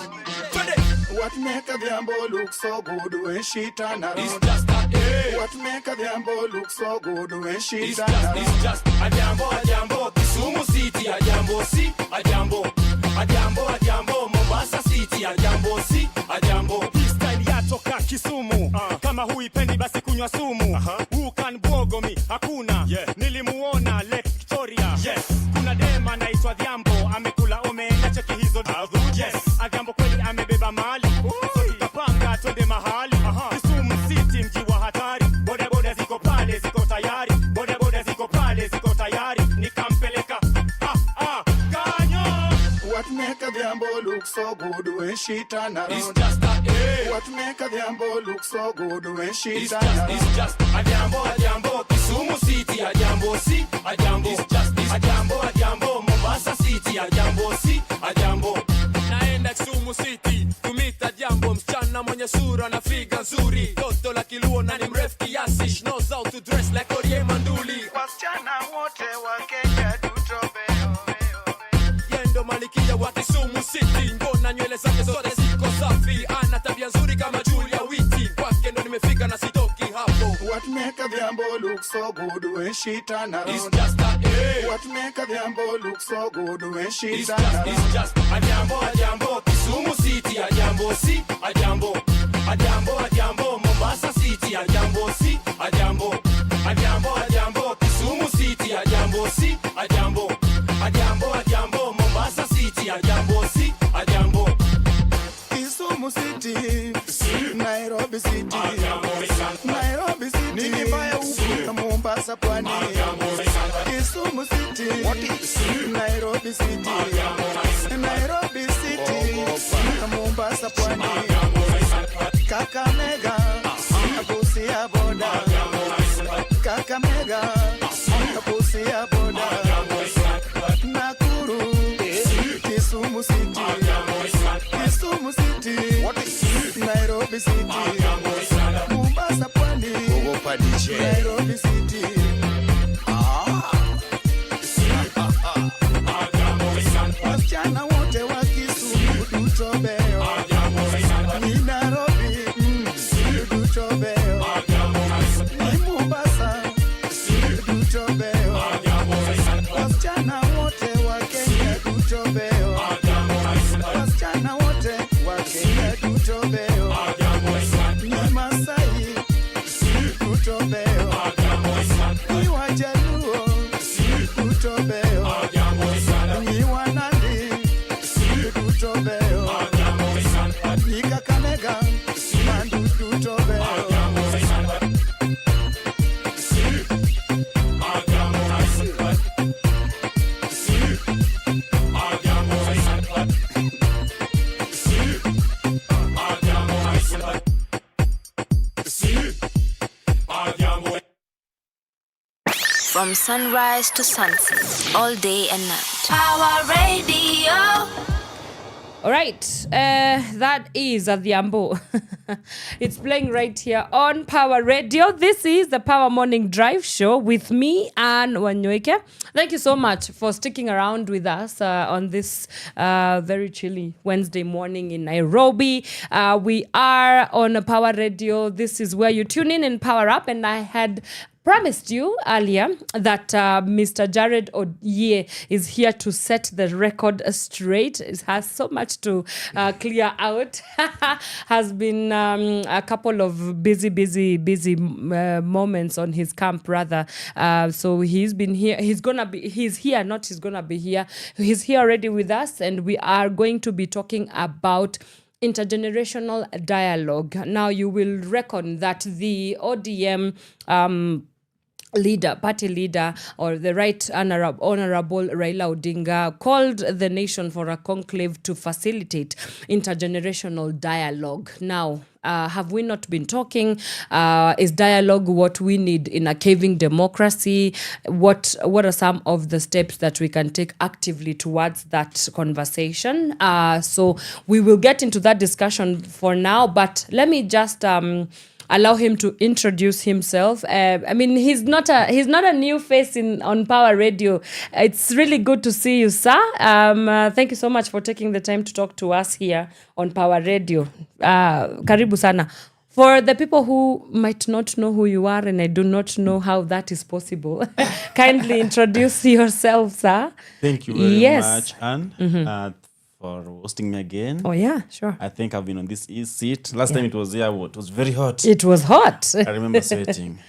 [SPEAKER 3] What make a Diambo look so good when she turn around? It's just a day. What make a Diambo look so good when she turn around? It's just a Diambo, Kisumu City, a Diambo, see, a Diambo, Mombasa City, a Diambo. This style yatoka Kisumu, kama huipendi basi kunywa sumu. Who can bogo me? Hakuna, nilimuona Lake Victoria. Yes, kuna dema naitwa Diambo, amekula omena cheki hizo. Yes, Diambo kweli amebeba mali. So tutapanga twende mahali. Kisumu City mji wa hatari. Boda ziko pale ziko tayari. Boda ziko pale ziko tayari. Nikampeleka kanyo. What make a Diambo look so good when she turn around? It's just a day. What make a Diambo look so good when she turn around? It's just a Diambo, Kisumu City, a Diambo, see, a Diambo. It's just a Diambo, Mombasa City, a Diambo, see, a Diambo. Naenda Kisumu City, kumita Diambo, msichana mwenye sura na figa nzuri. Toto la kiluo na ni mrefu kiasi. She knows how to dress like Oyie Manduli. Wasichana wote wa Kenya tutobeo. Yendo malikia wa Kisumu City, mbona nywele zake zote ziko safi. Ana tabia nzuri kama Julia Witi. Kwake ndo nimefika na sitoki hapo. What make a Diambo look so good when she turn around? It's just a day. What make a Diambo look so good when she turn around? It's just a Diambo, Kisumu City, a Diambo, see, a Diambo, Mombasa City, a Diambo, see, a Diambo, Kisumu City, a Diambo, see, a Diambo, Mombasa City, a Diambo, see, a Diambo. Kisumu City, Nairobi City, Nairobi City, Mombasa Pwani. Kisumu City, Nairobi City, Nairobi City, Mombasa Pwani. Kakamega, Busia Boda, Kakamega, Busia Boda, Nakuru, Kisumu City, Kisumu City. Nairobi City, Mombasa Pwani, Nairobi City. Wasichana wote wa Kisumu tutobeo, ni Nairobi tutobeo, ni Mombasa tutobeo, wasichana wote wa Kenya tutobeo, wasichana wote wa Kenya tutobeo, ni Masai tutobeo, ni Wajaluo tutobeo, ni Wanandi tutobeo, ni Kakamega Mandu tutobeo.
[SPEAKER 6] From sunrise to sunset, all day and night. Power Radio.
[SPEAKER 7] All right, that is Adhiambo. It's playing right here on Power Radio. This is the Power Morning Drive Show with me and Wanyoike. Thank you so much for sticking around with us on this very chilly Wednesday morning in Nairobi. We are on Power Radio. This is where you tune in and power up. And I had promised you earlier that Mr. Jared Oyie is here to set the record straight. It has so much to clear out. Has been a couple of busy moments on his camp, rather. So he's been here. He's here already with us, and we are going to be talking about intergenerational dialogue. Now, you will reckon that the ODM party leader, or the Right Honorable Raila Odinga, called the nation for a conclave to facilitate intergenerational dialogue. Now, have we not been talking? Is dialogue what we need in a caving democracy? What are some of the steps that we can take actively towards that conversation? So we will get into that discussion for now, but let me just allow him to introduce himself. I mean, he's not a new face on Power Radio. It's really good to see you, sir. Thank you so much for taking the time to talk to us here on Power Radio. Karibu sana. For the people who might not know who you are, and I do not know how that is possible, kindly introduce yourself, sir.
[SPEAKER 10] Thank you very much, Anne. For hosting me again.
[SPEAKER 7] Oh, yeah, sure.
[SPEAKER 10] I think I've been on this seat. Last time it was here, it was very hot.
[SPEAKER 7] It was hot.
[SPEAKER 10] I remember sweating.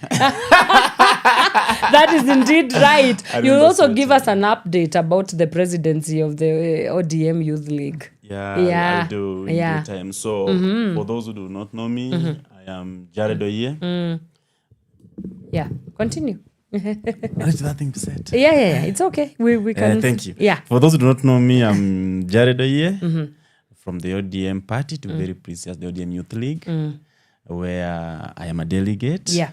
[SPEAKER 7] That is indeed right. You'll also give us an update about the presidency of the ODM Youth League.
[SPEAKER 10] Yeah. I do in due time. So, for those who do not know me, I am Jared Oyie.
[SPEAKER 7] Yeah, continue.
[SPEAKER 10] There's nothing to say.
[SPEAKER 7] Yeah. It's okay. We can.
[SPEAKER 10] Thank you.
[SPEAKER 7] Yeah.
[SPEAKER 10] For those who do not know me, I'm Jared Oyie from the ODM party, to be very precise, the ODM Youth League, where I am a delegate.
[SPEAKER 7] Yeah.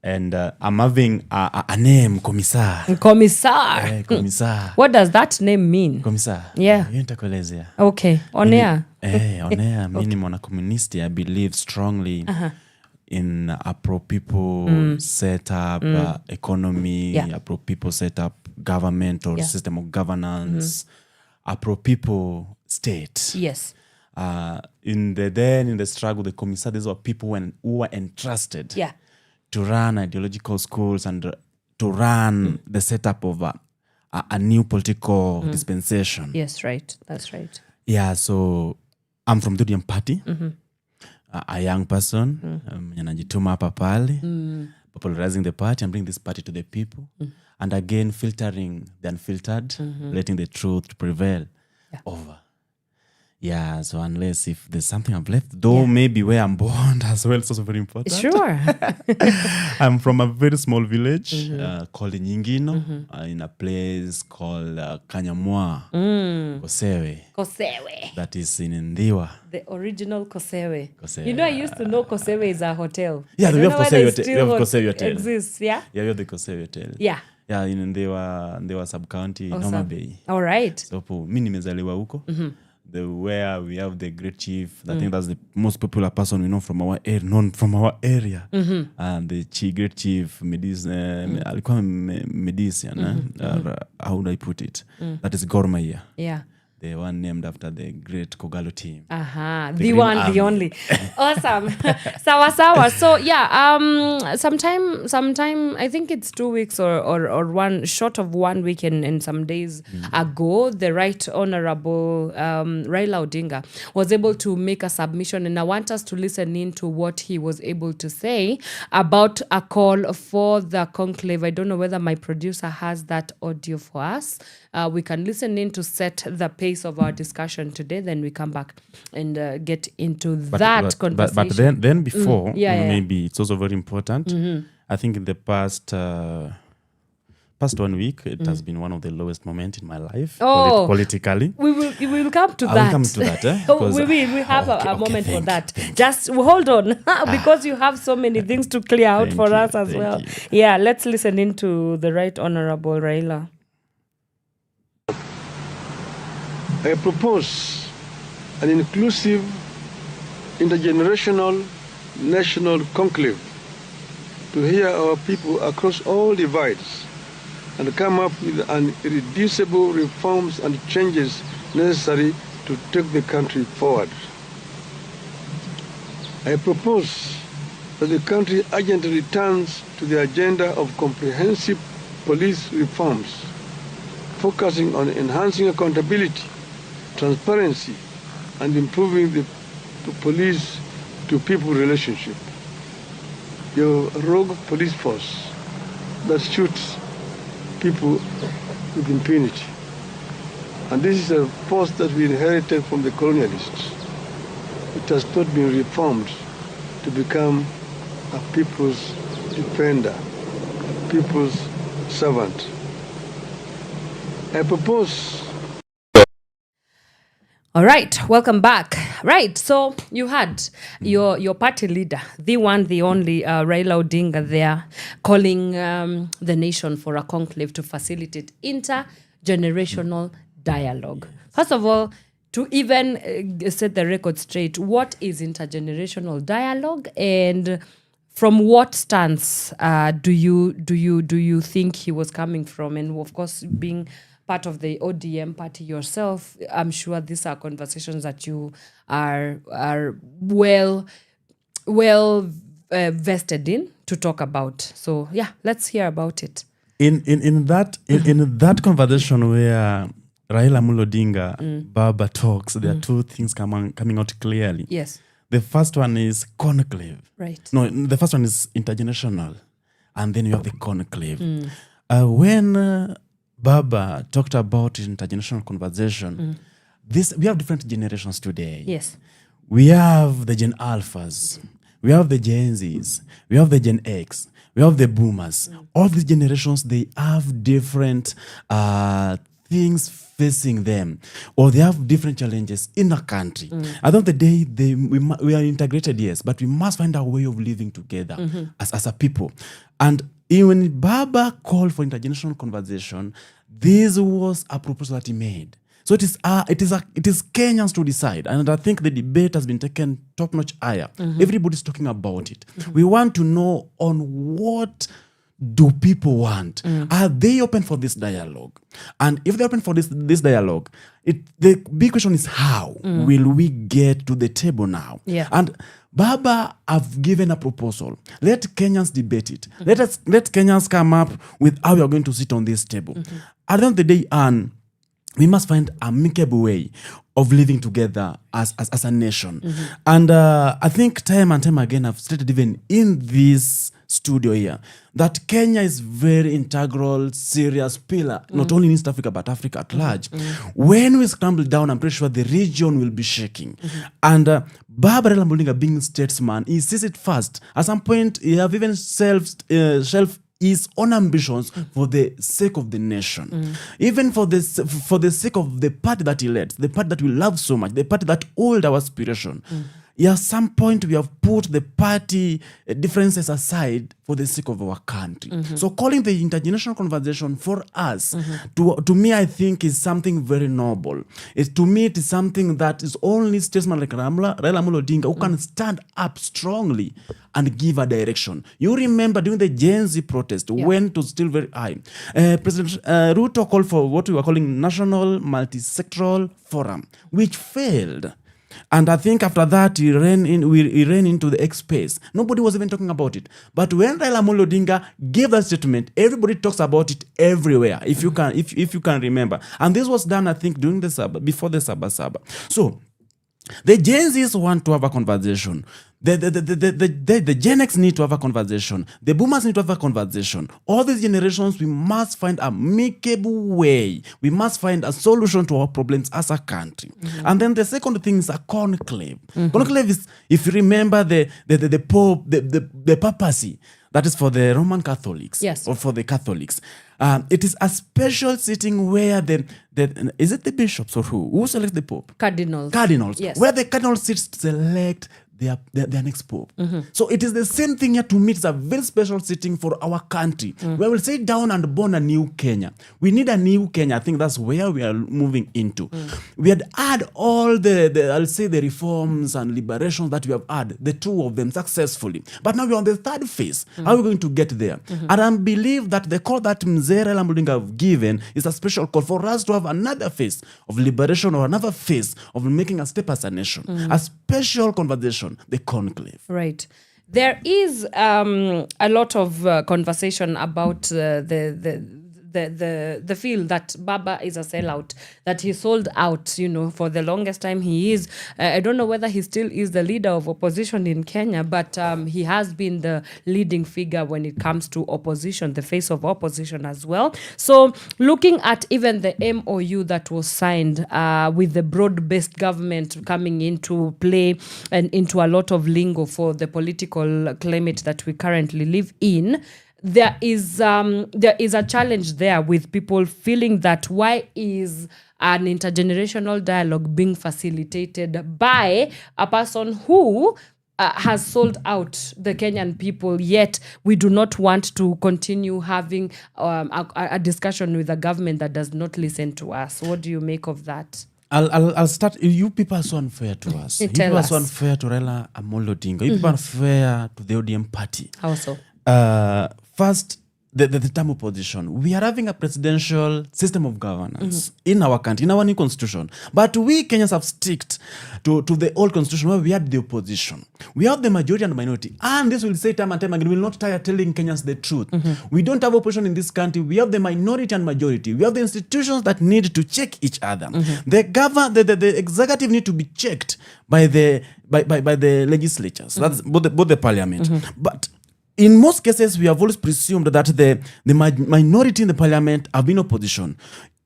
[SPEAKER 10] And I'm having a name, Commissar.
[SPEAKER 7] Commissar. What does that name mean?
[SPEAKER 10] Commissar.
[SPEAKER 7] Yeah. Okay. On air.
[SPEAKER 10] On air. Mimi mwana communist, I believe strongly in a pro-people setup, economy, a pro-people setup, government or system of governance, a pro-people state.
[SPEAKER 7] Yes.
[SPEAKER 10] In the struggle, the commissar, these were people who were entrusted to run ideological schools and to run the setup of a new political dispensation.
[SPEAKER 7] Yes, right. That's right.
[SPEAKER 10] Yeah, so I'm from the ODM party. A young person, najituma hapa pale, popularizing the party and bring this party to the people, and again filtering the unfiltered, letting the truth prevail over. Yeah, so unless if there's something I've left, though maybe where I'm born as well, it's also very important.
[SPEAKER 7] Sure.
[SPEAKER 10] I'm from a very small village called Nyingino, in a place called Kanyamwa, Kosewe. That is in Ndiwa.
[SPEAKER 7] The original Kosewe. You know, I used to know Kosewe is a hotel.
[SPEAKER 10] Yeah, we have Kosewe Hotel.
[SPEAKER 7] Exists, yeah?
[SPEAKER 10] Yeah, we have the Kosewe Hotel.
[SPEAKER 7] Yeah.
[SPEAKER 10] Yeah, in Ndiwa sub-county, Noma Bay.
[SPEAKER 7] All right.
[SPEAKER 10] So, mimi nimezaliwa huko. where we have the great chief. I think that's the most popular person we know from our area, known from our area. And the great chief alikuwa Medician. How would I put it? That is Gor Mahia.
[SPEAKER 7] Yeah.
[SPEAKER 10] The one named after the great Kogalo team.
[SPEAKER 7] The one, the only. Awesome. Sawa. So yeah, sometime I think it's 2 weeks or one short of 1 week and some days ago, the Right Honorable Raila Odinga was able to make a submission, and I want us to listen in to what he was able to say about a call for the conclave. I don't know whether my producer has that audio for us. We can listen in to set the pace of our discussion today. Then we come back and get into that conversation.
[SPEAKER 10] But then before, maybe it's also very important. I think in the past 1 week, it has been one of the lowest moments in my life politically.
[SPEAKER 7] We will come to that.
[SPEAKER 10] I'll come to that.
[SPEAKER 7] We have a moment for that. Just hold on, because you have so many things to clear out for us as well. Yeah, let's listen into the Right Honorable Raila.
[SPEAKER 11] I propose an inclusive, intergenerational, national conclave to hear our people across all divides and come up with an irreducible reforms and changes necessary to take the country forward. I propose that the country urgently returns to the agenda of comprehensive police reforms, focusing on enhancing accountability, transparency, and improving the police-to-people relationship. Your rogue police force that shoots people with impunity. And this is a force that we inherited from the colonialists. It has not been reformed to become a people's defender, a people's servant. I propose.
[SPEAKER 7] All right, welcome back. Right, so you had your party leader, the one, the only, Raila Odinga there, calling the nation for a conclave to facilitate intergenerational dialogue. First of all, to even set the record straight, what is intergenerational dialogue, and from what stance do you think he was coming from? And of course, being part of the ODM party yourself, I'm sure these are conversations that you are well vested in to talk about. So yeah, let's hear about it.
[SPEAKER 10] In that conversation where Raila Odinga Baba talks, there are two things coming out clearly.
[SPEAKER 7] Yes.
[SPEAKER 10] The first one is conclave.
[SPEAKER 7] Right.
[SPEAKER 10] No, the first one is intergenerational, and then you have the conclave. When Baba talked about intergenerational conversation, we have different generations today.
[SPEAKER 7] Yes.
[SPEAKER 10] We have the Gen Alphas, we have the Gen Zs, we have the Gen X, we have the Boomers. All these generations, they have different things facing them, or they have different challenges in a country. At the end of the day, we are integrated, yes, but we must find a way of living together as a people. And when Baba called for intergenerational conversation, this was a proposal that he made. So it is Kenyans to decide, and I think the debate has been taken top-notch higher. Everybody's talking about it. We want to know on what do people want. Are they open for this dialogue? And if they're open for this dialogue, the big question is how will we get to the table now?
[SPEAKER 7] Yeah.
[SPEAKER 10] And Baba have given a proposal. Let Kenyans debate it. Let Kenyans come up with how we are going to sit on this table. At the end of the day, and we must find a amicable way of living together as a nation. And I think time and time again, I've stated even in this studio here, that Kenya is very integral, serious pillar, not only in East Africa, but Africa at large. When we scramble down, I'm pretty sure the region will be shaking. And Baba Raila Odinga, being statesman, he sees it first. At some point, he have even shelved his own ambitions for the sake of the nation. Even for the sake of the party that he led, the party that we love so much, the party that hold our aspiration. at some point we have put the party differences aside for the sake of our country. So calling the intergenerational conversation for us, to me, I think is something very noble. To me, it is something that is only statesman like Raila Amolo Odinga who can stand up strongly and give a direction. You remember during the Gen Z protest, when it was still very high, President Ruto called for what we were calling National Multi-Sectoral Forum, which failed. And I think after that, we ran into the X space. Nobody was even talking about it. But when Raila Amolo Odinga gave that statement, everybody talks about it everywhere. If you can remember, and this was done, I think, during before the Saba. So the Gen Zs want to have a conversation. The Gen X need to have a conversation. The Boomers need to have a conversation. All these generations, we must find a makeable way. We must find a solution to our problems as a country. And then the second thing is a conclave. Conclave is, if you remember, the Pope, the papacy. That is for the Roman Catholics, or for the Catholics. It is a special sitting where is it the bishops or who selects the Pope? Cardinals. Yes. Where the cardinals sit to select their next Pope. So it is the same thing here to me. It's a very special sitting for our country, where we'll sit down and born a new Kenya. We need a new Kenya. I think that's where we are moving into. We had had all I'll say the reforms and liberations that we have had, the two of them successfully. But now we're on the third phase. How are we going to get there? And I believe that the call that Mzee Raila Amolo Odinga have given is a special call for us to have another phase of liberation or another phase of making a step as a nation. A special conversation. The conclave. Right.
[SPEAKER 7] There is a lot of conversation about the feel that Baba is a sellout, that he sold out, for the longest time he is. I don't know whether he still is the leader of opposition in Kenya, but he has been the leading figure when it comes to opposition, the face of opposition as well. So looking at even the MOU that was signed with the broad-based government coming into play and into a lot of lingo for the political climate that we currently live in, there is a challenge there with people feeling that why is an intergenerational dialogue being facilitated by a person who has sold out the Kenyan people, yet we do not want to continue having a discussion with a government that does not listen to us. What do you make of that?
[SPEAKER 10] I'll start. You people are so unfair to us. You people are so unfair to Raila Amolo Odinga. You people are unfair to the ODM party.
[SPEAKER 7] How so?
[SPEAKER 10] First, the term opposition. We are having a presidential system of governance in our country, in our new constitution. But we Kenyans have sticked to the old constitution where we had the opposition. We have the majority and the minority. And this will say time and time again, we will not tire telling Kenyans the truth. We don't have opposition in this country. We have the minority and majority. We have the institutions that need to check each other. The executive need to be checked by the legislatures. That's both the parliament. But in most cases, we have always presumed that the minority in the parliament have been opposition.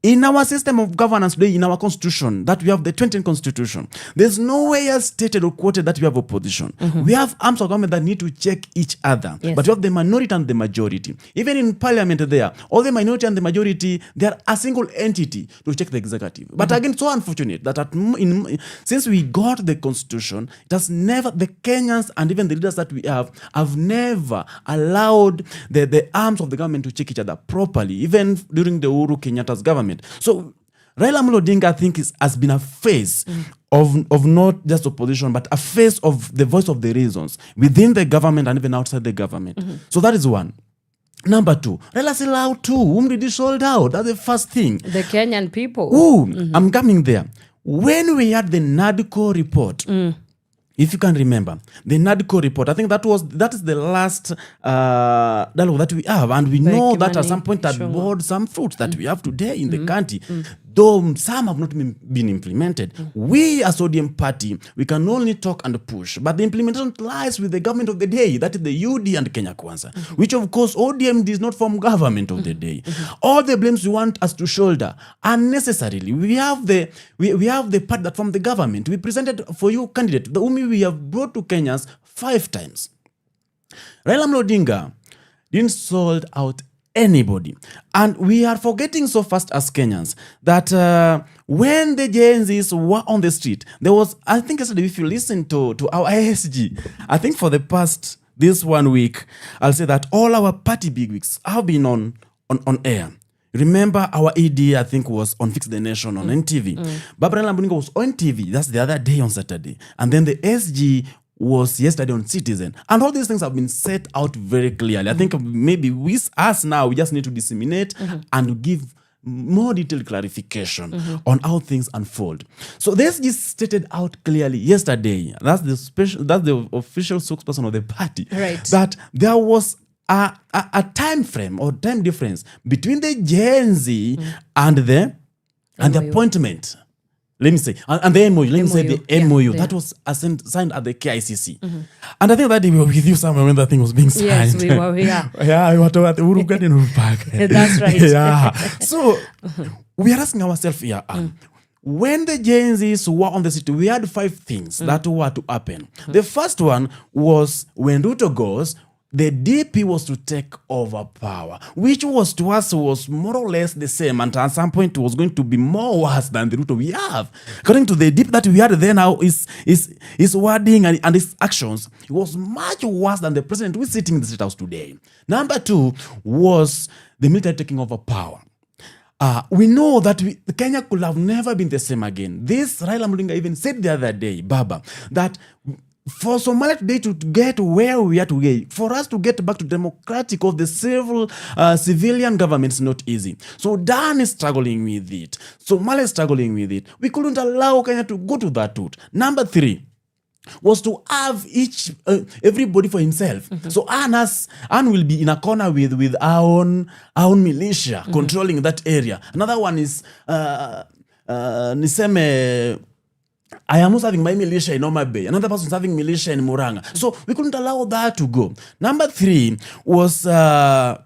[SPEAKER 10] In our system of governance today, in our constitution, that we have the 20th constitution, there's nowhere stated or quoted that we have opposition. We have arms of government that need to check each other. Yes. But we have the minority and the majority. Even in parliament there, all the minority and the majority, they are a single entity to check the executive. But again, it's so unfortunate that since we got the constitution, it has never, the Kenyans and even the leaders that we have never allowed the arms of the government to check each other properly, even during the Uhuru Kenyatta's government. So Raila Amolo Odinga, I think, has been a face of not just opposition, but a face of the voice of the reasons within the government and even outside the government. So that is one. Number two, Raila sold out too. Whom did he sold out? That's the first thing.
[SPEAKER 7] The Kenyan people.
[SPEAKER 10] I'm coming there. When we had the NADCO report, if you can remember, the NADCO report, I think that is the last dialogue that we have. And we know that at some point that bore some fruits that we have today in the country. Though some have not been implemented. We as ODM party, we can only talk and push. But the implementation lies with the government of the day. That is the UD and Kenya Kwanza. Which of course ODM does not form government of the day. All the blames you want us to shoulder unnecessarily. We have the part that from the government. We presented for you candidate, the whom we have brought to Kenyans 5 times. Raila Amolo Odinga didn't sold out anybody. And we are forgetting so fast as Kenyans that when the Gen Zs were on the street, there was, I think yesterday, if you listen to our ISG, I think for the past this 1 week, I'll say that all our party bigwigs have been on air. Remember our ED, I think, was on Fix the Nation on NTV. Barbara Lambuninga was on TV. That's the other day on Saturday. And then the SG was yesterday on Citizen. And all these things have been set out very clearly. I think maybe us now, we just need to disseminate and give more detailed clarification on how things unfold. So this is stated out clearly yesterday. That's the official spokesperson of the party.
[SPEAKER 7] Right.
[SPEAKER 10] That there was a time frame or time difference between the Gen Z and the appointment. Let me say, and the MOU. Let me say the MOU that was signed at the KICC. And I think that day we were with you somewhere when that thing was being signed.
[SPEAKER 7] Yes, we were. Yeah,
[SPEAKER 10] yeah, we were at the Uhuru Garden Park.
[SPEAKER 7] That's right.
[SPEAKER 10] Yeah. So we are asking ourselves here. When the Gen Zs were on the city, we had 5 things that were to happen. The first one was when Ruto goes, the DP was to take over power, which was to us was more or less the same, and at some point it was going to be more worse than the Ruto we have. According to the DP that we had then, now his wording and his actions, it was much worse than the president who is sitting in the State House today. Number 2 was the military taking over power. We know that Kenya could have never been the same again. This Raila Odinga even said the other day, Baba, that for Somalia today to get where we are today, for us to get back to democratic of the civilian government is not easy. So Dan is struggling with it. Somalia is struggling with it. We couldn't allow Kenya to go to that route. Number 3 was to have everybody for himself. So Anne will be in a corner with our own militia controlling that area. Another one is Niseme, I am also having my militia in Oma Bay. Another person is having militia in Muranga. So we couldn't allow that to go. Number 3 was now,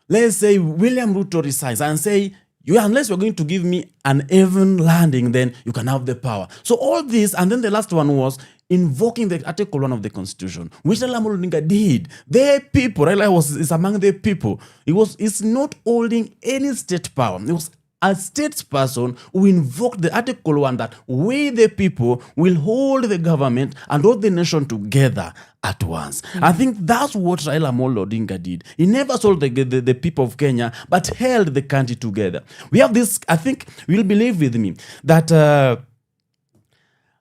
[SPEAKER 10] let's say William Ruto resigns and say, unless you're going to give me an even landing, then you can have the power. So all this, and then the last one was invoking the Article 1 of the Constitution, which Raila Odinga did. The people, Raila is among the people. It's not holding any state power. It was a statesperson who invoked the Article 1 that we, the people, will hold the government and hold the nation together at once. I think that's what Raila Odinga did. He never sold the people of Kenya, but held the country together. We have this, I think you'll believe with me, that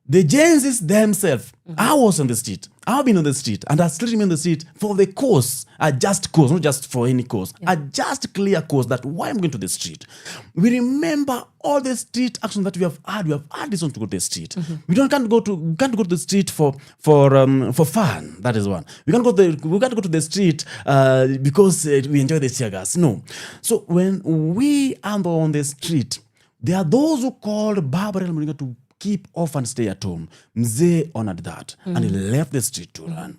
[SPEAKER 10] the Gen Zs themselves, I was on the street. I've been on the street and I still remain on the street for the cause, a just cause, not just for any cause, a just clear cause that why I'm going to the street. We remember all the street actions that we have had. We have had this one to go to the street. We can't go to the street for fun. That is one. We can't go to the street because we enjoy the tear gas. No. So when we are on the street, there are those who called Barbara Lambuninga to keep off and stay at home. Mzee honored that and he left the street to run.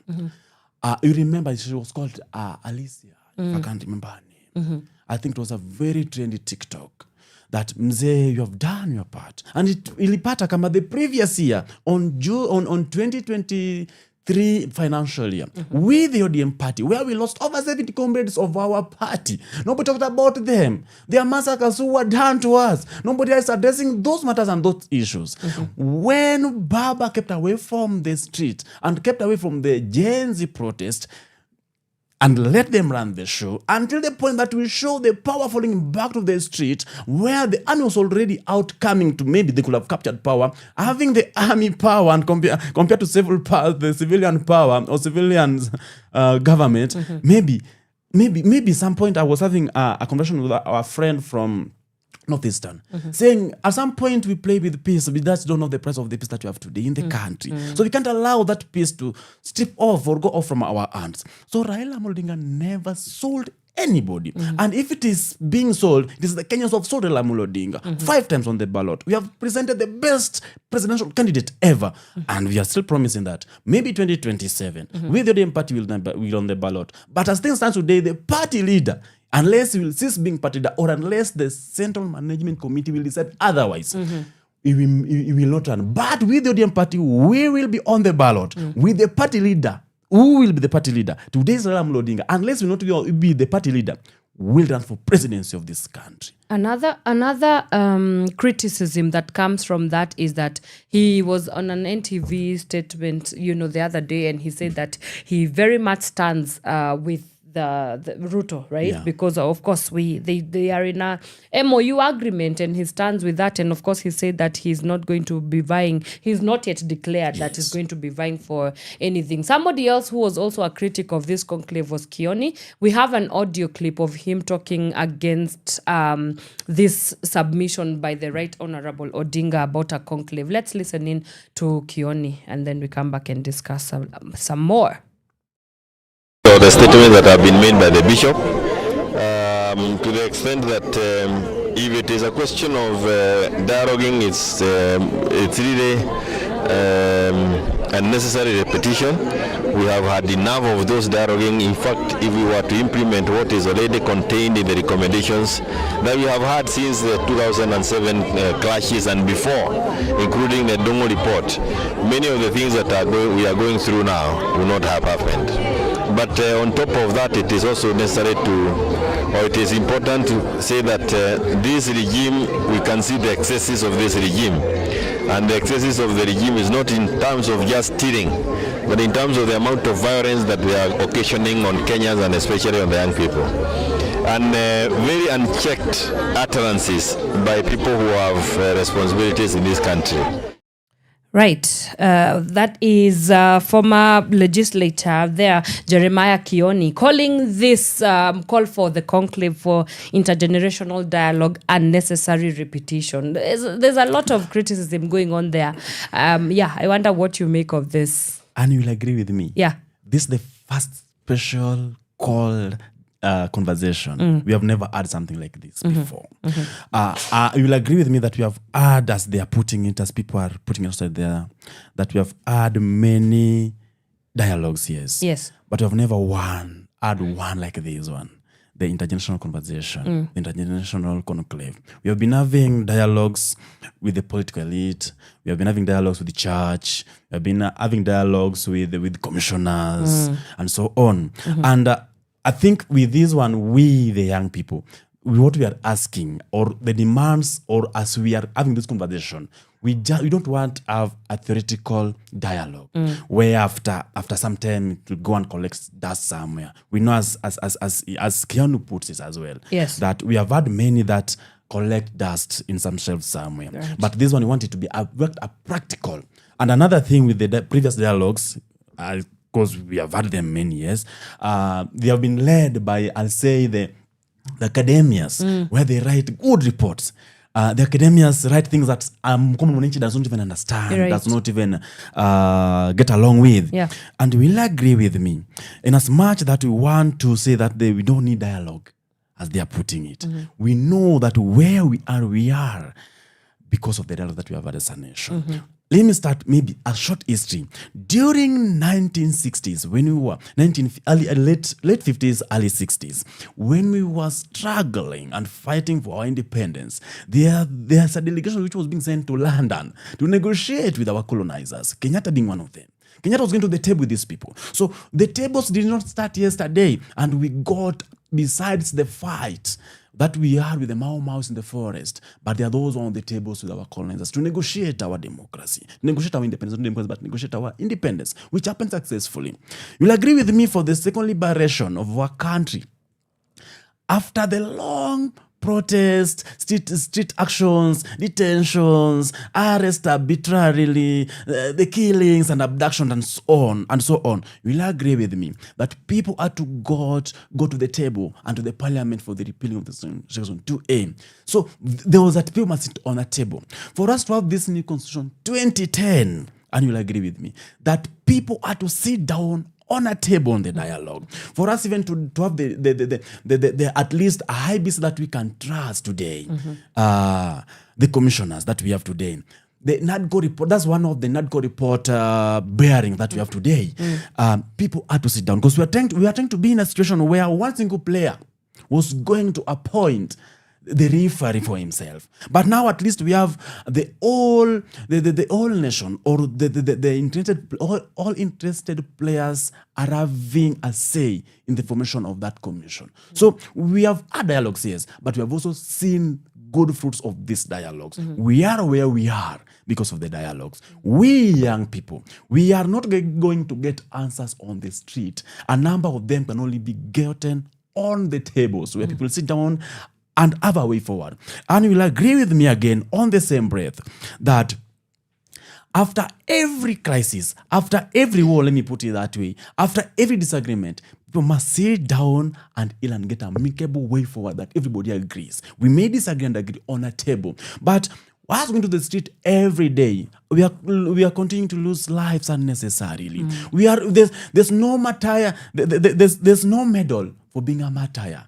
[SPEAKER 10] You remember she was called Alicia, if I can't remember her name. I think it was a very trendy TikTok that Mzee, you have done your part. And it ilipata kama the previous year on 2023 financial year with the ODM party, where we lost over 70 comrades of our party. Nobody talked about them. There are massacres who were done to us. Nobody is addressing those matters and those issues. When Baba kept away from the street and kept away from the Gen Z protest and let them run the show until the point that we show the power falling back to the street, where the army was already out coming to, maybe they could have captured power, having the army power and compared to several powers, the civilian power or civilian government. Maybe some point I was having a conversation with our friend from Northeastern, saying at some point we play with peace, we just don't know the price of the peace that you have today in the country. So we can't allow that peace to strip off or go off from our hands. So Raila Odinga never sold anybody. And if it is being sold, it is the Kenyans who have sold Raila Odinga 5 times on the ballot. We have presented the best presidential candidate ever. And we are still promising that maybe 2027, with the ODM party will on the ballot. But as things stand today, the party leader, unless he will cease being party leader or unless the Central Management Committee will decide otherwise, he will not run. But with the ODM party, we will be on the ballot with the party leader Who will be the party leader? Today's Raila Amolo Odinga. Unless we not be the party leader, will run for presidency of this country.
[SPEAKER 7] Another criticism that comes from that is that he was on an NTV statement, the other day, and he said that he very much stands with the Ruto, right?
[SPEAKER 10] Yeah.
[SPEAKER 7] Because of course they are in a MOU agreement, and he stands with that. And of course he said that he's not going to be vying. He's not yet declared that he's going to be vying for anything. Somebody else who was also a critic of this conclave was Kioni. We have an audio clip of him talking against this submission by the Right Honorable Odinga about a conclave. Let's listen in to Kioni, and then we come back and discuss some more.
[SPEAKER 12] So the statements that have been made by the bishop, to the extent that if it is a question of dialoguing, it's really unnecessary repetition. We have had enough of those dialoguing. In fact, if we were to implement what is already contained in the recommendations that we have had since the 2007 clashes and before, including the Dongo report, many of the things that we are going through now will not have happened. But on top of that, it is also necessary it is important to say that this regime, we can see the excesses of this regime. And the excesses of the regime is not in terms of just stealing, but in terms of the amount of violence that they are occasioning on Kenyans and especially on the young people. And very unchecked utterances by people who have responsibilities in this country.
[SPEAKER 7] Right. That is former legislator there, Jeremiah Kioni, calling this call for the conclave for intergenerational dialogue unnecessary repetition. There's a lot of criticism going on there. I wonder what you make of this.
[SPEAKER 10] And you'll agree with me.
[SPEAKER 7] Yeah.
[SPEAKER 10] This is the first special call conversation. We have never had something like this before. You will agree with me that we have had, as they are putting it, as people are putting it outside there, that we have had many dialogues, yes. But we have never had one like this one. The intergenerational conversation, the intergenerational conclave. We have been having dialogues with the political elite. We have been having dialogues with the church. We have been having dialogues with commissioners and so on. And I think with this one, we, the young people, what we are asking, or the demands, or as we are having this conversation, we don't want to have a theoretical dialogue where after some time it will go and collect dust somewhere. We know as Keanu puts it as well, that we have had many that collect dust in some shelves somewhere. Right. But this one, we want it to be a practical. And another thing with the previous dialogues, because we have had them many years, they have been led by, I'll say, the academias, where they write good reports. The academias write things that common mwananchi does not even understand, does not even get along with. Yeah. And will agree with me, in as much that we want to say that we don't need dialogue, as they are putting it. We know that where we are because of the dialogue that we have had as a nation. Let me start maybe a short history. During 1960s, when we were late 50s, early 60s, when we were struggling and fighting for our independence, there's a delegation which was being sent to London to negotiate with our colonizers, Kenyatta being one of them. Kenyatta was going to the table with these people. So the tables did not start yesterday, and we got, besides the fight that we had with the Mau in the forest, but there are those on the tables with our colonizers to negotiate our democracy, negotiate our independence, not democracy, but negotiate our independence, which happened successfully. You'll agree with me, for the second liberation of our country, after the long protests, street actions, detentions, arrests arbitrarily, the killings and abductions, and so on, you'll agree with me that people had to go to the table and to the parliament for the repealing of the Section 2A. So there was that people must sit on a table. For us to have this new constitution, 2010, and you'll agree with me, that people had to sit down on a table on the dialogue. For us even to have the at least a high base that we can trust today, the commissioners that we have today. The NADCO report, that's one of the NADCO report bearing that we have today. People had to sit down, because we are trying to be in a situation where one single player was going to appoint the referee for himself. But now at least we have the whole nation, or the interested, all interested players are having a say in the formation of that commission. So we have had dialogues, yes, but we have also seen good fruits of these dialogues. We are where we are because of the dialogues. We young people, we are not going to get answers on the street. A number of them can only be gotten on the tables where people sit down and have a way forward. And you will agree with me again on the same breath that after every crisis, after every war, let me put it that way, after every disagreement, people must sit down and get a amicable way forward that everybody agrees. We may disagree and agree on a table, but whilst going to the street every day, we are continuing to lose lives unnecessarily. There's no martyr, there's no medal for being a martyr.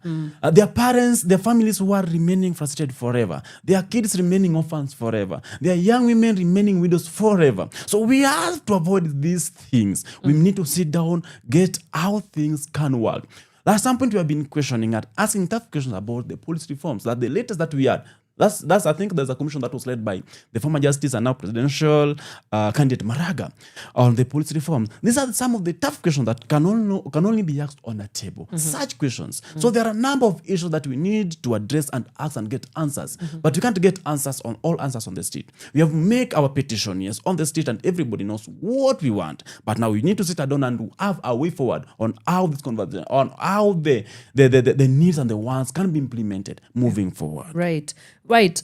[SPEAKER 10] Their parents, their families who are remaining frustrated forever. Their kids remaining orphans forever. Their young women remaining widows forever. So we have to avoid these things. We need to sit down, get how things can work. At some point we have been questioning and asking tough questions about the police reforms. That the latest that we had, that's I think there's a commission that was led by the former justice and now presidential candidate Maraga on the police reforms. These are some of the tough questions that can only be asked on a table. Such questions. So there are a number of issues that we need to address and ask and get answers. But we can't get answers on all answers on the street. We have to make our petition, yes, on the street, and everybody knows what we want. But now we need to sit down and have a way forward on how this conversation, on how the needs and the wants can be implemented moving forward.
[SPEAKER 7] Right.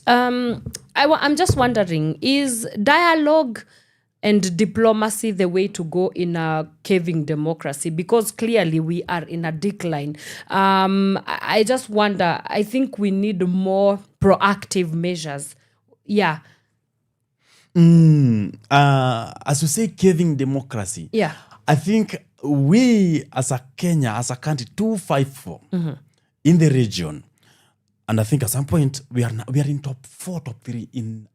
[SPEAKER 7] I'm just wondering, is dialogue and diplomacy the way to go in a caving democracy? Because clearly we are in a decline. I just wonder, I think we need more proactive measures. Yeah.
[SPEAKER 10] As you say, caving democracy.
[SPEAKER 7] Yeah.
[SPEAKER 10] I think we as a Kenya, as a country, 254 in the region. And I think at some point we are in top 4, top 3 in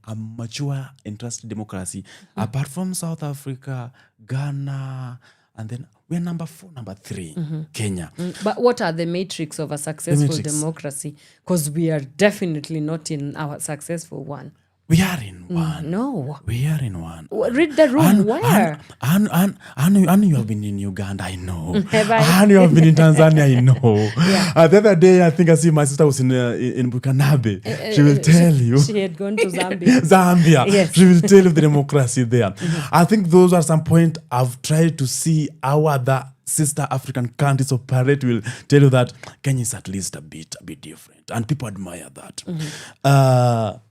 [SPEAKER 10] a mature and trusted democracy. Apart from South Africa, Ghana, and then we are number 4, number 3, Kenya.
[SPEAKER 7] But what are the metrics of a successful democracy? Because we are definitely not in our successful one.
[SPEAKER 10] We are in one.
[SPEAKER 7] No.
[SPEAKER 10] We are in one.
[SPEAKER 7] Read the room. Where?
[SPEAKER 10] And you have been in Uganda, I know.
[SPEAKER 7] Have I?
[SPEAKER 10] And you have been in Tanzania, I know. The other day, I think I see my sister was in Bukanabe. She will tell you.
[SPEAKER 7] She had gone to Zambia.
[SPEAKER 10] Zambia.
[SPEAKER 7] Yes.
[SPEAKER 10] She will tell you the democracy there. I think those are some point I've tried to see how other sister African countries operate. Will tell you that Kenya is at least a bit different. And people admire that.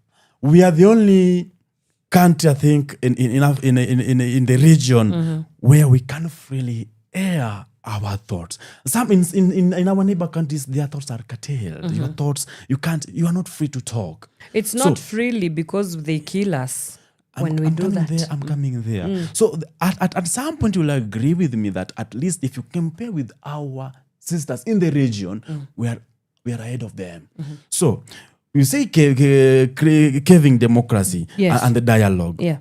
[SPEAKER 10] We are the only country, I think, in the region where we can freely air our thoughts. Some in our neighbor countries, their thoughts are curtailed. Your thoughts, you are not free to talk.
[SPEAKER 7] It's not freely because they kill us when we do that.
[SPEAKER 10] I'm coming there. So at some point, you will agree with me that at least if you compare with our sisters in the region, we are ahead of them. So you say caving democracy and the dialogue.
[SPEAKER 7] Yeah.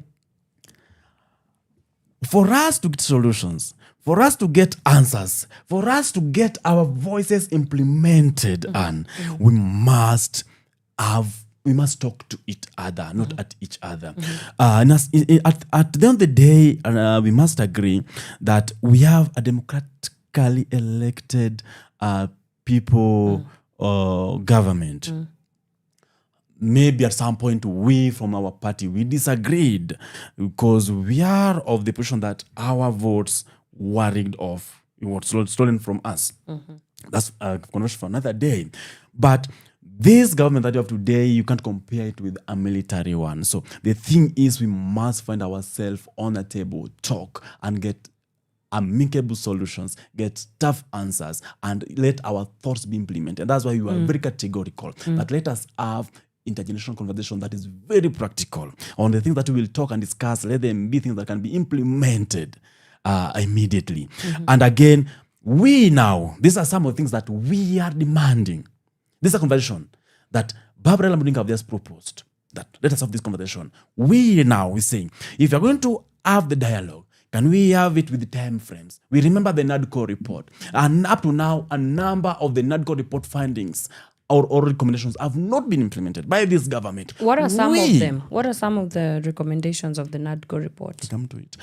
[SPEAKER 10] For us to get solutions, for us to get answers, for us to get our voices implemented, and we must talk to each other, not at each other. And at the end of the day, we must agree that we have a democratically elected people government. Maybe at some point we from our party, we disagreed because we are of the position that our votes were rigged off, were stolen from us. That's a conversation for another day. But this government that you have today, you can't compare it with a military one. So the thing is, we must find ourselves on a table, talk, and get amicable solutions, get tough answers, and let our thoughts be implemented. That's why we are very categorical. That let us have intergenerational conversation that is very practical on the things that we will talk and discuss. Let them be things that can be implemented immediately. And again, these are some of the things that we are demanding. This is a conversation that Barbara Lamudinga have just proposed, that let us have this conversation. We're saying, if you're going to have the dialogue, can we have it with the time frames? We remember the NADCO report. And up to now, a number of the NADCO report findings or recommendations have not been implemented by this government.
[SPEAKER 7] What are some of them? What are some of the recommendations of the NADCO report?
[SPEAKER 10] Come to it.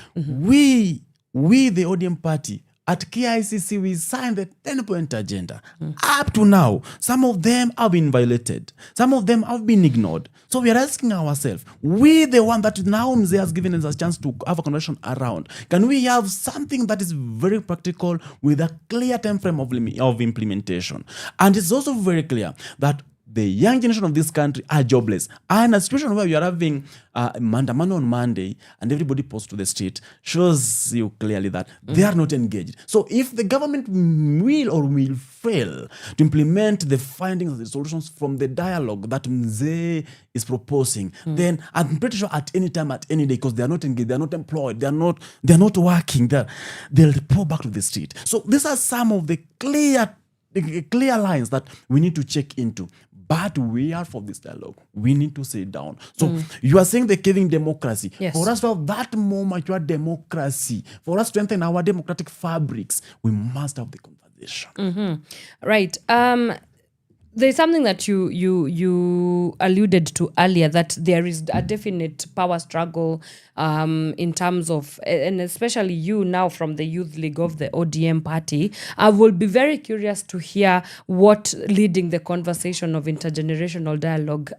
[SPEAKER 10] We, the ODM party, at KICC, we signed the 10-point agenda. Up to now, some of them have been violated. Some of them have been ignored. So we are asking ourselves, we the one that now Mzee has given us a chance to have a conversation around, can we have something that is very practical with a clear time frame of implementation? And it's also very clear that the young generation of this country are jobless. And a situation where you are having mandamano on Monday and everybody posts to the street shows you clearly that they are not engaged. So if the government will fail to implement the findings and the solutions from the dialogue that Mzee is proposing, then I'm pretty sure at any time, at any day, because they are not engaged, they are not employed, they are not working, they'll pour back to the street. So these are some of the clear lines that we need to check into. But we are for this dialogue. We need to sit down. So you are saying the caving democracy.
[SPEAKER 7] Yes.
[SPEAKER 10] For us to have that more mature democracy, for us to strengthen our democratic fabrics, we must have the conversation.
[SPEAKER 7] Right. There's something that you alluded to earlier, that there is a definite power struggle in terms of, and especially you now from the Youth League of the ODM party. I will be very curious to hear what leading the conversation of intergenerational dialogue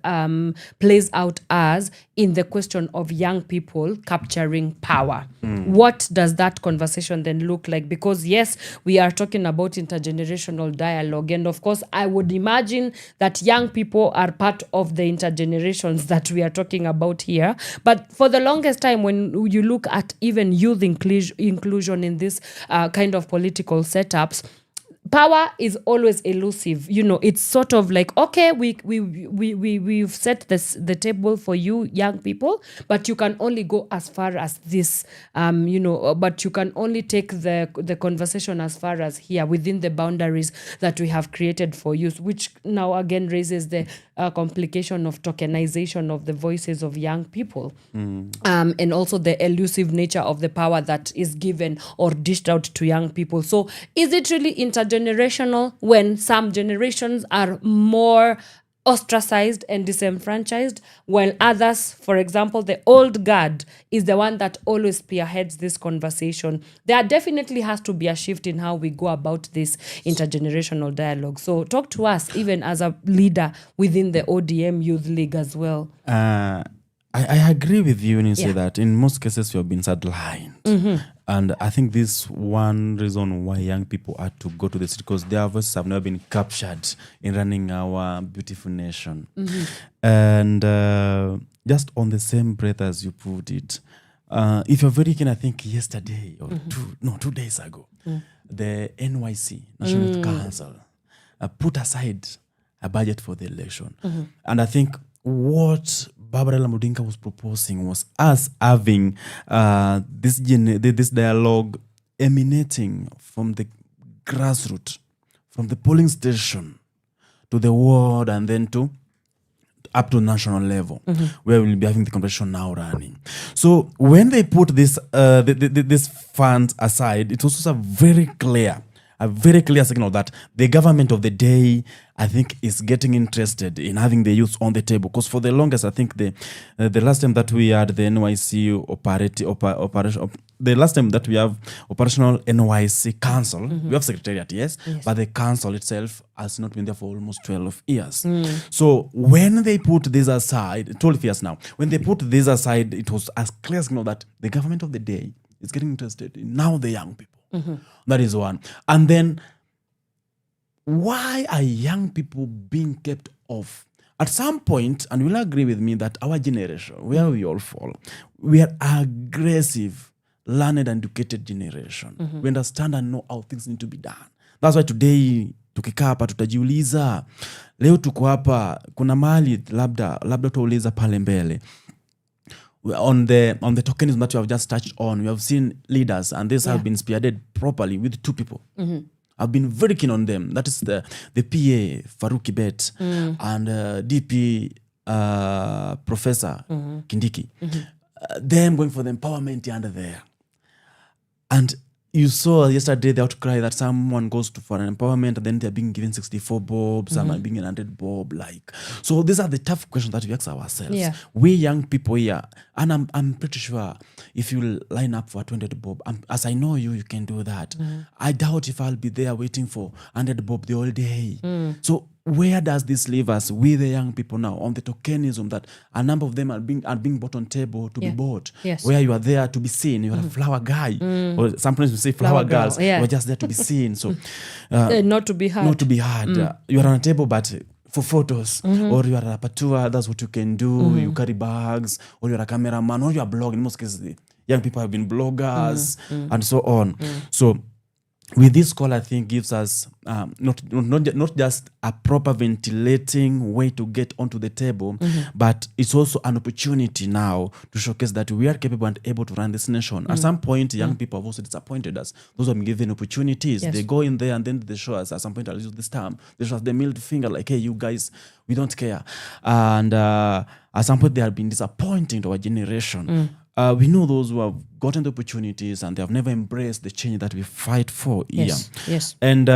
[SPEAKER 7] plays out as in the question of young people capturing power. What does that conversation then look like? Because yes, we are talking about intergenerational dialogue, and of course I would imagine that young people are part of the intergenerations that we are talking about here. But for the longest time, when you look at even youth inclusion in this kind of political setups, power is always elusive. You know, it's sort of like, okay, we've set the table for you young people, but you can only go as far as this, but you can only take the conversation as far as here within the boundaries that we have created for you, which now again raises the complication of tokenization of the voices of young people, and also the elusive nature of the power that is given or dished out to young people. So is it really intergenerational when some generations are more ostracized and disenfranchised, while others, for example, the old guard is the one that always spearheads this conversation? There definitely has to be a shift in how we go about this intergenerational dialogue. So talk to us, even as a leader within the ODM Youth League as well.
[SPEAKER 10] I agree with you when you say that in most cases we have been sidelined. And I think this one reason why young people are to go to the city, because their voices have never been captured in running our beautiful nation. And just on the same breath as you put it, if you're very keen, I think yesterday or 2 days ago, the NYC, National Youth Council, put aside a budget for the election. And I think what Barbara Lamudinka was proposing was us having this dialogue emanating from the grassroots, from the polling station to the ward, and then to up to national level, where we'll be having the conversation now running. So when they put this funds aside, it's also a very clear signal that the government of the day, I think, is getting interested in having the youth on the table. Because for the longest, I think the last time that we had the NYC the last time that we have operational NYC council, we have secretariat, yes, but the council itself has not been there for almost 12 years. So when they put this aside, 12 years now, when they put this aside, it was as clear signal that the government of the day is getting interested in now the young people. That is one. And then, why are young people being kept off? At some point, and you'll agree with me that our generation, where we all fall, we are aggressive, learned and educated generation. We understand and know how things need to be done. That's why today, tukikaa hapa tutajiuliza, leo tuko hapa, kuna mahali labda tuuliza pale mbele. On the tokenism that you have just touched on, we have seen leaders, and this have been spearheaded properly with 2 people. I've been very keen on them. That is the PA, Faruki Bet, and DP, Professor Kindiki. Them going for the empowerment under there. And you saw yesterday the outcry that someone goes for an empowerment and then they're being given 64 bob, some are being 100 bob. Like, so these are the tough questions that we ask ourselves.
[SPEAKER 7] Yeah.
[SPEAKER 10] We young people here, and I'm pretty sure if you line up for 200 bob, as I know you can do that. I doubt if I'll be there waiting for 100 bob the whole day. So where does this leave us, we the young people now, on the tokenism that a number of them are being bought on table to be bought?
[SPEAKER 7] Yes.
[SPEAKER 10] Where you are there to be seen, you're a flower guy, or sometimes we say flower
[SPEAKER 7] girl,
[SPEAKER 10] girls.
[SPEAKER 7] yeah.
[SPEAKER 10] You're just there to be seen. So
[SPEAKER 7] Not to be heard.
[SPEAKER 10] not to be heard. You are on a table, but for photos, or you are a patua, that's what you can do. You carry bags, or you're a cameraman, or you're blogging. In most cases, the young people have been bloggers and so on. So with this call, I think gives us not just a proper ventilating way to get onto the table, but it's also an opportunity now to showcase that we are capable and able to run this nation. At some point, young people have also disappointed us. Those who have been given opportunities, they go in there and then they show us, at some point, I'll use this term, they show us the middle finger like, hey, you guys, we don't care. And at some point, they have been disappointing to our generation. We know those who have gotten the opportunities and they have never embraced the change that we fight for here.
[SPEAKER 7] Yes.
[SPEAKER 10] And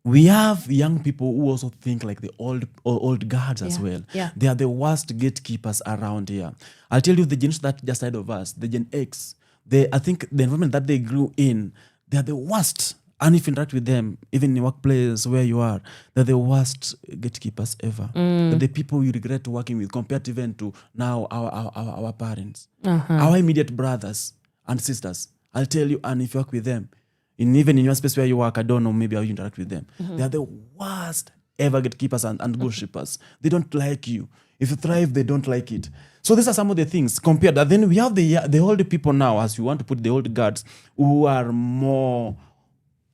[SPEAKER 10] we have young people who also think like the old guards as well.
[SPEAKER 7] Yeah.
[SPEAKER 10] They are the worst gatekeepers around here. I'll tell you the generation that just ahead of us, the Gen X, I think the environment that they grew in, they are the worst. And if you interact with them, even in the workplace where you are, they're the worst gatekeepers ever. They're the people you regret working with compared even to now our parents. Our immediate brothers and sisters, I'll tell you, and if you work with them, even in your space where you work, I don't know maybe how you interact with them. They are the worst ever gatekeepers and gossipers. They don't like you. If you thrive, they don't like it. So these are some of the things compared. And then we have the older people now, as you want to put the old guards, who are more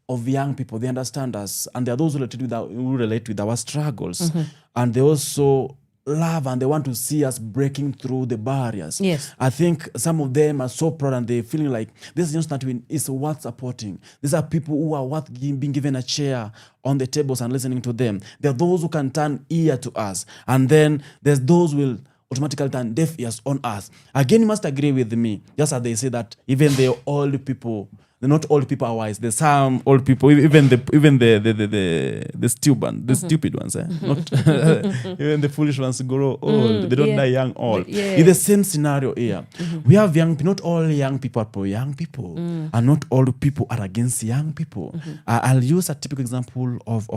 [SPEAKER 10] of young people. They understand us, and there are those who relate with our struggles, and they also love and they want to see us breaking through the barriers.
[SPEAKER 7] Yes.
[SPEAKER 10] I think some of them are so proud and they're feeling like this is just not is worth supporting. These are people who are worth being given a chair on the tables and listening to them. There are those who can turn ear to us, and then there's those who will automatically turn deaf ears on us. Again, you must agree with me, just as they say that even the old people, not all people are wise. There's some old people, even the stupid ones, not even the foolish ones grow old. They don't die young old. It's the same scenario here. We have young people. Not all young people are pro young people, and not all people are against young people. I'll use a typical example of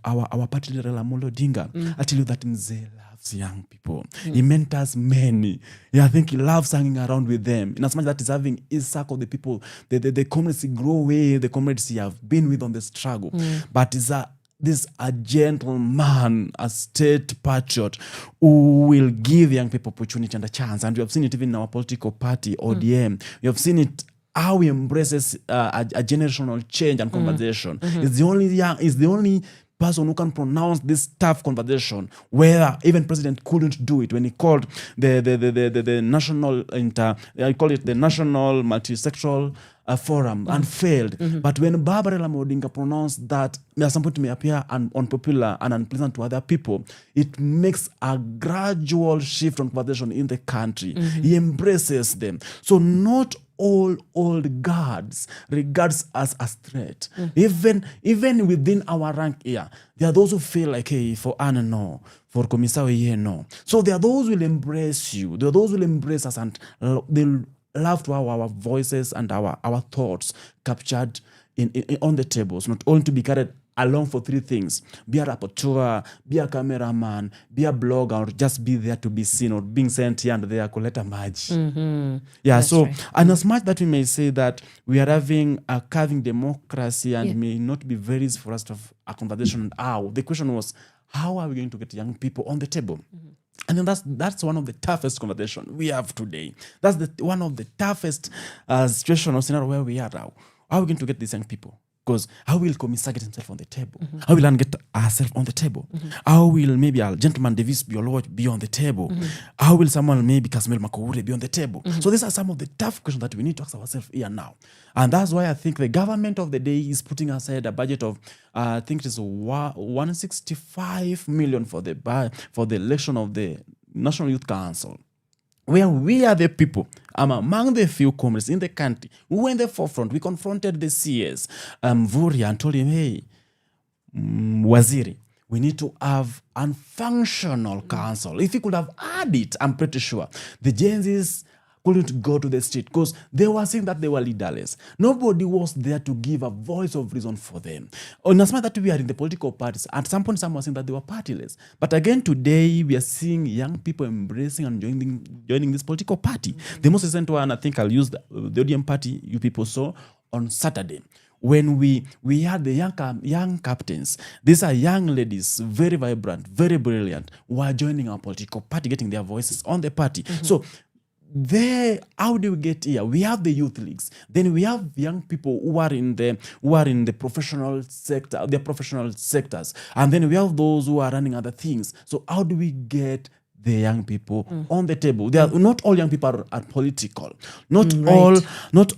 [SPEAKER 10] our party leader Amolo Odinga. I'll tell you that Mzee loves young people. He mentors many. I think he loves hanging around with them. In as much that he's having his circle, the people, the communities he grow with, the communities he have been with on the struggle. But he's a gentleman, a state patriot who will give young people opportunity and a chance. And we have seen it even in our political party, ODM. We have seen it how he embraces a generational change and conversation. He's the only person who can pronounce this tough conversation, where even president couldn't do it when he called the national I call it the national multisexual forum and failed. But when Barbara Odinga pronounced that, at some point may appear unpopular and unpleasant to other people, it makes a gradual shift on conversation in the country. He embraces them. So not all old guards regards us as threat. Even within our rank here, there are those who feel like, hey, for Anna, no. For Commissar Oyie, no. So there are those who will embrace you. There are those who will embrace us, and they'll love to have our voices and our thoughts captured on the tables, not only to be carried along for three things: be a rapporteur, be a cameraman, be a blogger, or just be there to be seen, or being sent here and there, collect a match.
[SPEAKER 7] That's
[SPEAKER 10] so
[SPEAKER 7] right.
[SPEAKER 10] And as much that we may say that we are having a curving democracy and may not be very easy for us to have a conversation, the question was, how are we going to get young people on the table? And then that's one of the toughest conversations we have today. That's one of the toughest situation or scenario where we are now. How are we going to get these young people? Because how will Commissar get himself on the table? How will Anne get herself on the table? How will maybe a gentleman Davis Biolo be on the table? How will someone maybe Kasmel Makoure be on the table? So these are some of the tough questions that we need to ask ourselves here now. And that's why I think the government of the day is putting aside a budget of, I think it is 165 million for the election of the National Youth Council, where we are the people among the few comrades in the country who were in the forefront. We confronted the CS, Vuria, and told him, hey, Waziri, we need to have a functional council. If we could have had it, I'm pretty sure the Gen Zs couldn't go to the street because they were saying that they were leaderless. Nobody was there to give a voice of reason for them. On as much that we are in the political parties, at some point some were saying that they were partyless. But again, today we are seeing young people embracing and joining this political party. The most recent one, I think I'll use the ODM party you people saw on Saturday. When we had the young captains, these are young ladies, very vibrant, very brilliant, who are joining our political party, getting their voices on the party. So how do we get here? We have the youth leagues. Then we have young people who are in the professional sector, their professional sectors. And then we have those who are running other things. So how do we get the young people on the table? Not all young people are political. Not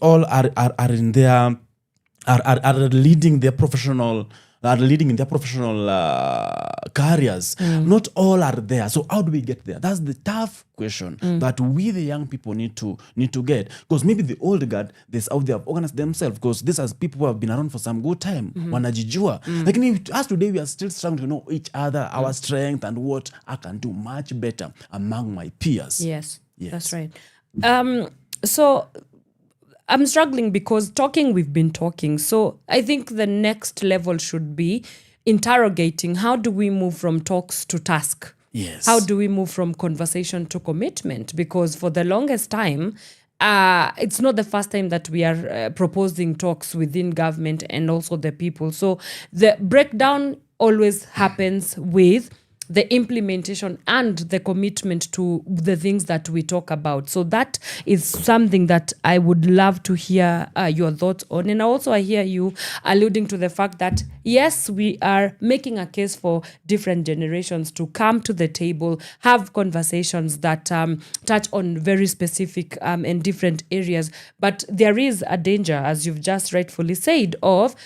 [SPEAKER 10] all are in their are leading their professional careers. Not all are there. So how do we get there? That's the tough question that we the young people need to get, because maybe the old guard, this out there have organized themselves, because these are people who have been around for some good time. Wanajijua. Like as today we are still struggling to know each other, our strength, and what I can do much better among my peers.
[SPEAKER 7] Yes. That's right. So I'm struggling because we've been talking. So I think the next level should be interrogating, how do we move from talks to task?
[SPEAKER 10] Yes.
[SPEAKER 7] How do we move from conversation to commitment? Because for the longest time, it's not the first time that we are proposing talks within government and also the people. So the breakdown always happens with the implementation and the commitment to the things that we talk about. So that is something that I would love to hear your thoughts on. And also I hear you alluding to the fact that, yes, we are making a case for different generations to come to the table, have conversations that touch on very specific and different areas. But there is a danger, as you've just rightfully said, of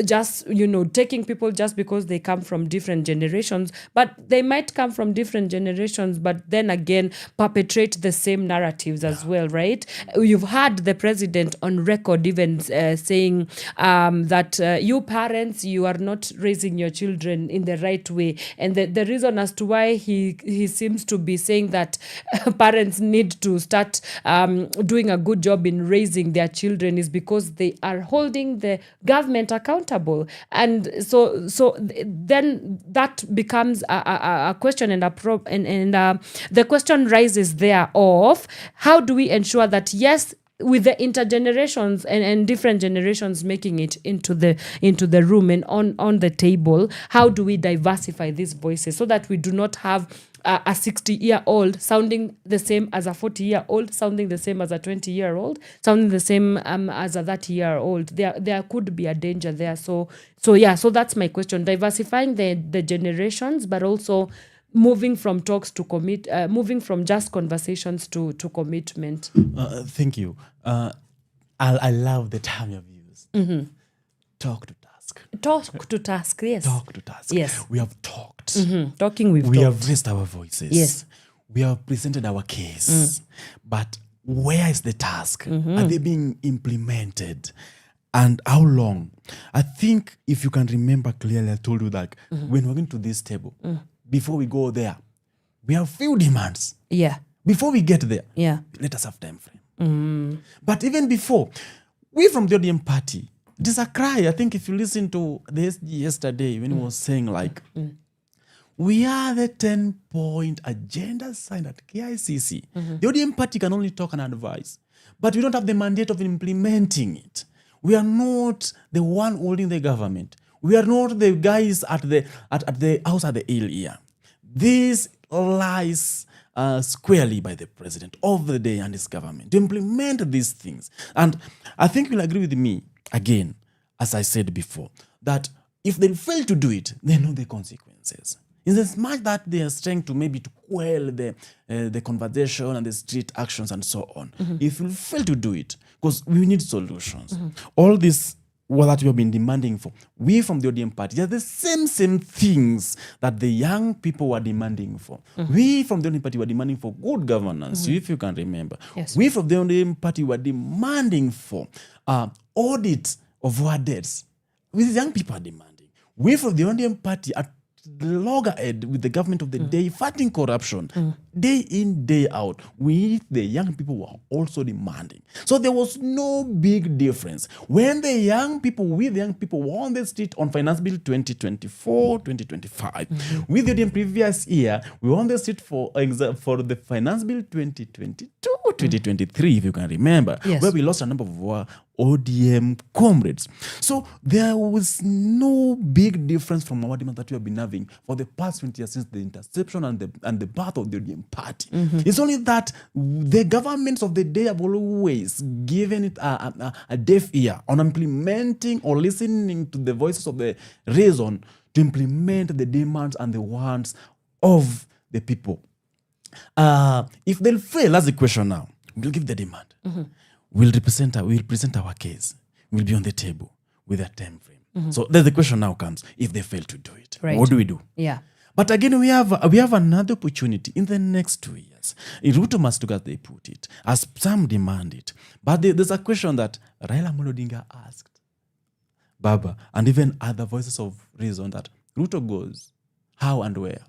[SPEAKER 7] just taking people just because they come from different generations, but they might come from different generations, but then again perpetrate the same narratives as well, right? You've had the president on record even saying that you parents, you are not raising your children in the right way, and the reason as to why he seems to be saying that parents need to start doing a good job in raising their children is because they are holding the government accountable. And so then that becomes a question, and the question rises there of how do we ensure that, yes, with the intergenerations and different generations making it into the room and on the table, how do we diversify these voices so that we do not have a 60-year-old sounding the same as a 40-year-old, sounding the same as a 20-year-old, sounding the same as a 30-year-old. There could be a danger there. So that's my question. Diversifying the generations, but also moving from talks to moving from just conversations to commitment.
[SPEAKER 10] Thank you. I love the term you've used. Talk to task.
[SPEAKER 7] Talk to task, yes.
[SPEAKER 10] Talk to task.
[SPEAKER 7] Yes.
[SPEAKER 10] We have talked.
[SPEAKER 7] Talking, we
[SPEAKER 10] have raised our voices.
[SPEAKER 7] Yes.
[SPEAKER 10] We have presented our case. But where is the task? Are they being implemented? And how long? I think if you can remember clearly, I told you that when we're going to this table, before we go there, we have few demands.
[SPEAKER 7] Yeah.
[SPEAKER 10] Before we get there, let us have time frame. But even before, we from the ODM party, it is a cry. I think if you listen to the SG yesterday, when he was saying like, we are the 10-point agenda signed at KICC. The ODM party can only talk and advise, but we don't have the mandate of implementing it. We are not the one holding the government. We are not the guys at the house at the hill here. This lies squarely by the president of the day and his government to implement these things. And I think you'll agree with me, again, as I said before, that if they fail to do it, they know the consequences. In as much that they are trying to maybe to quell the conversation and the street actions and so on. If you fail to do it, because we need solutions. All this what that we have been demanding for. We from the ODM party, are the same things that the young people were demanding for. We from the ODM party were demanding for good governance, if you can remember.
[SPEAKER 7] Yes.
[SPEAKER 10] We from the ODM party were demanding for audit of our debts. With young people are demanding. We from the ODM party are the loggerhead with the government of the day, fighting corruption, day in, day out. We, the young people, were also demanding. So there was no big difference. When the young people, we the young people, were on the street on Finance Bill 2024, 2025. With the previous year, we were on the street for the Finance Bill 2022, 2023, if you can remember, where we lost a number of our ODM comrades. So there was no big difference from our demand that we have been having for the past 20 years since the interception and the birth of the ODM party. It's only that the governments of the day have always given it a deaf ear on implementing or listening to the voices of the reason to implement the demands and the wants of the people. If they'll fail, that's the question now. We'll give the demand. We'll present our case. We'll be on the table with a time frame. So then the question now comes: if they fail to do it, what do we do?
[SPEAKER 7] Yeah.
[SPEAKER 10] But again, we have another opportunity in the next 2 years. Ruto must do as they put it, as some demand it. But there's a question that Raila Amolo Odinga asked Baba, and even other voices of reason, that Ruto goes how and where.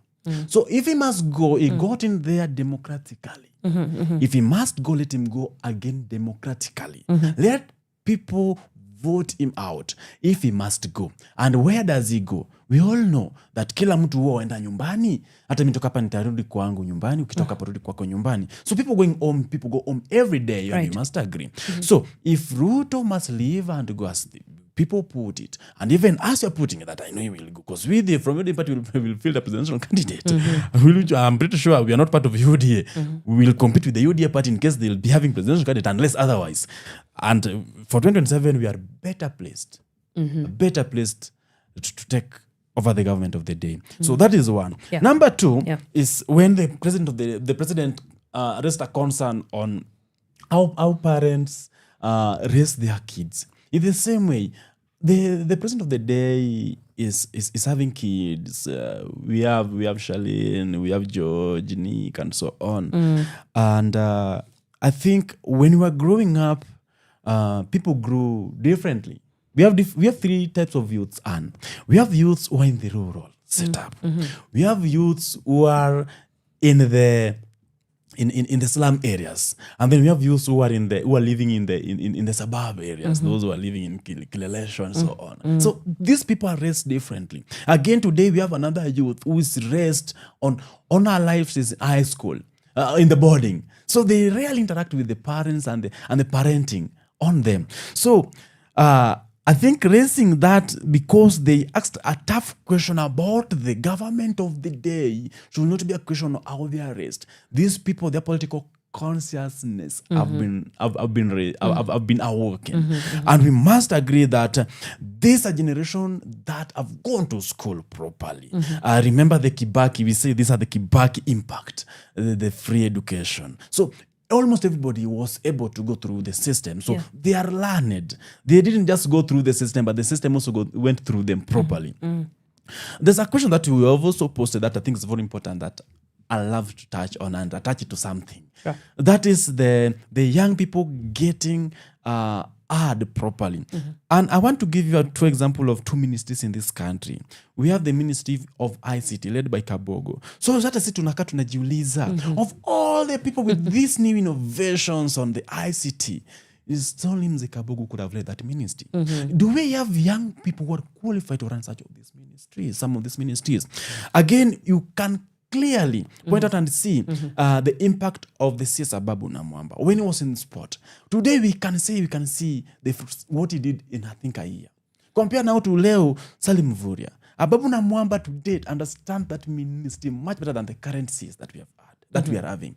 [SPEAKER 10] So if he must go, he got in there democratically. If he must go, let him go again democratically. Let people vote him out if he must go. And where does he go? We all know that kila mtu huwa enda nyumbani. Hata mimi toka hapa nitarudi kwangu nyumbani, ukitoka hapa rudi kwako nyumbani. So people go home every day, right. You must agree. So if Ruto must leave and go as the people put it, and even as you're putting it, that I know he will go, because we from the party will field a presidential candidate. I'm pretty sure we are not part of UDA. We will compete with the UDA party in case they'll be having presidential candidate, unless otherwise. And for 2027, we are better placed to take over the government of the day. So that is one. Yeah. Number two is when the president raised a concern on how parents raise their kids. In the same way, the president of the day is having kids. We have Charlene, we have George, Nick, and so on. And I think when we were growing up, people grew differently. We have three types of youths, and we have youths who are in the rural setup. We have youths who are in the slum areas, and then we have youths who are living in the suburb areas, those who are living in Kilelesho and so on. So these people are raised differently. Again, today we have another youth who is raised on our lives is high school, in the boarding. So they rarely interact with the parents and the parenting on them. So I think raising that, because they asked a tough question about the government of the day, should not be a question of how they are raised. These people, their political consciousness have been awoken. And we must agree that this is a generation that have gone to school properly. Remember the Kibaki, we say these are the Kibaki impact, the free education. So almost everybody was able to go through the system. So they are learned. They didn't just go through the system, but the system also went through them properly. There's a question that we have also posted that I think is very important, that I love to touch on and attach it to something. Sure. That is the young people getting heard properly. And I want to give you two examples of two ministries in this country. We have the Ministry of ICT led by Kabogo. So hata sisi tunakaa tunajiuliza, of all the people with these new innovations on the ICT, it's only Mzee Kabogo could have led that ministry. Do we have young people who are qualified to run such of these ministries, some of these ministries? Again, you can clearly point out and see the impact of the CS Babu Namwamba when he was in sport. Today we can see what he did in, I think, a year. Compare now to Leo Salim Vuria. Babu Namwamba to date understand that ministry much better than the current CS that we have had, that we are having.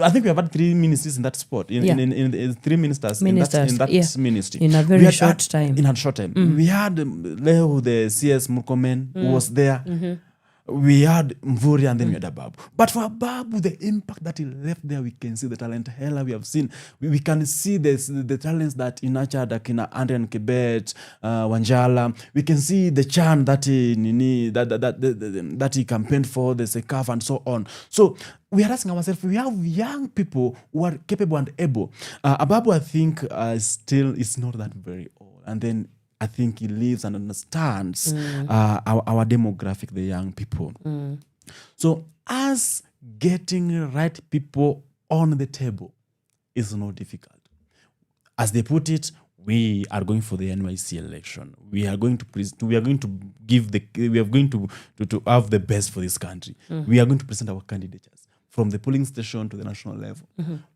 [SPEAKER 10] I think we have had three ministries in that sport. In three ministers in that ministry.
[SPEAKER 7] In a very short time.
[SPEAKER 10] In a short time. We had Leo, the CS Murkomen, who was there. we had Mvuri and then we had Ababu. But for Ababu, the impact that he left there, we can see the talent hella we have seen. We can see the talents that he nurtured, Akina Andre and Kibet, Wanjala. We can see the charm that he campaigned for, the Sekaf and so on. So we are asking ourselves, we have young people who are capable and able. Ababu, I think, still is not that very old. And then I think he lives and understands our demographic, the young people. So us getting right people on the table is not difficult. As they put it, we are going for the NYC election. We are going to have the best for this country. We are going to present our candidatures from the polling station to the national level.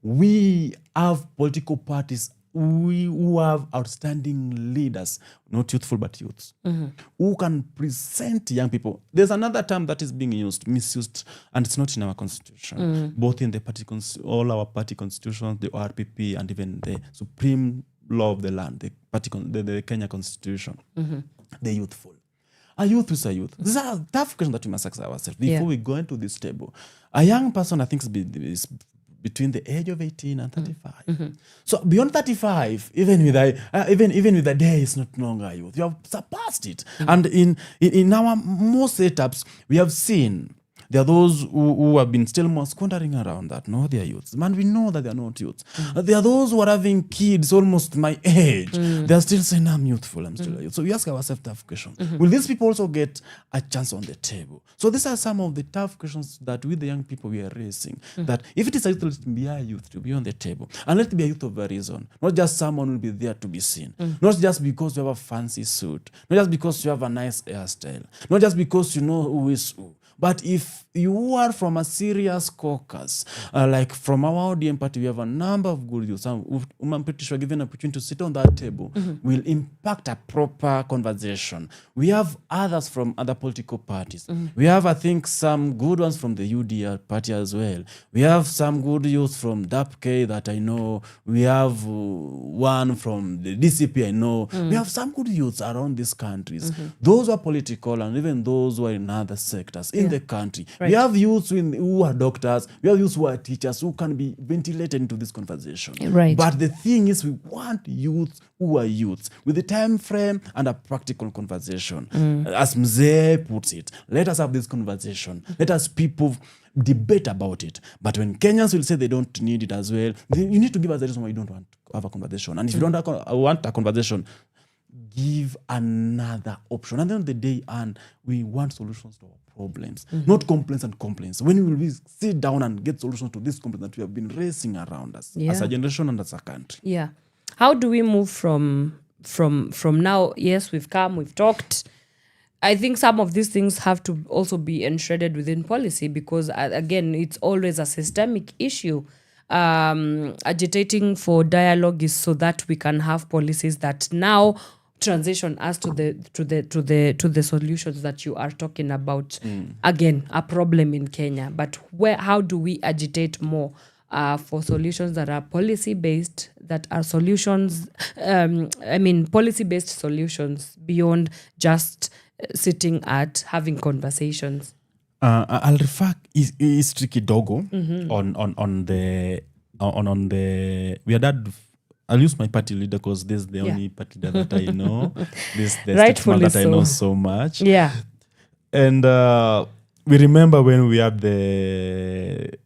[SPEAKER 10] We have political parties who have outstanding leaders, not youthful but youths, who can present young people. There's another term that is being misused, and it's not in our constitution. Both in the all our party constitutions, the RPP, and even the supreme law of the land, the Kenya constitution, the youthful. A youth is a youth. This is a tough question that we must ask ourselves before we go into this table. A young person, I think, is between the age of 18 and 35. So beyond 35, even with a day, it's not longer youth. You have surpassed it. And in our most setups, we have seen there are those who have been still more squandering around that. No, they are youths. Man, we know that they are not youths. There are those who are having kids almost my age. They are still saying, I'm youthful, I'm still a youth. So we ask ourselves tough questions. Will these people also get a chance on the table? So these are some of the tough questions that with the young people we are raising. That if it is a youth, let it be a youth to be on the table. And let it be a youth of a reason. Not just someone who will be there to be seen. Not just because you have a fancy suit. Not just because you have a nice hairstyle. Not just because you know who is who. But if you are from a serious caucus, like from our ODM party, we have a number of good youths. I'm pretty sure given an opportunity to sit on that table will impact a proper conversation. We have others from other political parties. We have, I think, some good ones from the UDR party as well. We have some good youths from DAPK that I know. We have one from the DCP I know. We have some good youths around these countries. Those who are political and even those who are in other sectors in the country. Right. We have youths who are doctors. We have youths who are teachers who can be ventilated into this conversation.
[SPEAKER 7] Right.
[SPEAKER 10] But the thing is, we want youths who are youths with a time frame and a practical conversation. As Mzee puts it, let us have this conversation. Let us people debate about it. But when Kenyans will say they don't need it as well, you need to give us the reason why you don't want to have a conversation. And if you don't want a conversation, give another option. At the end of the day, and we want solutions to our problems, not complaints. When will we sit down and get solutions to these complaints that we have been raising around us as a generation and as a country? Yeah.
[SPEAKER 7] How do we move from now? Yes, we've come, we've talked. I think some of these things have to also be enshredded within policy because, again, it's always a systemic issue. Agitating for dialogue is so that we can have policies that now transition us to the solutions that you are talking about. Again, a problem in Kenya, but how do we agitate more for solutions that are policy based, that are solutions? Policy based solutions beyond just sitting at having conversations.
[SPEAKER 10] I'll refer is tricky dogo on the we are that. I'll use my party leader because this is the only party leader that I know. This the statement that I know so much. Yeah. And we remember when we had the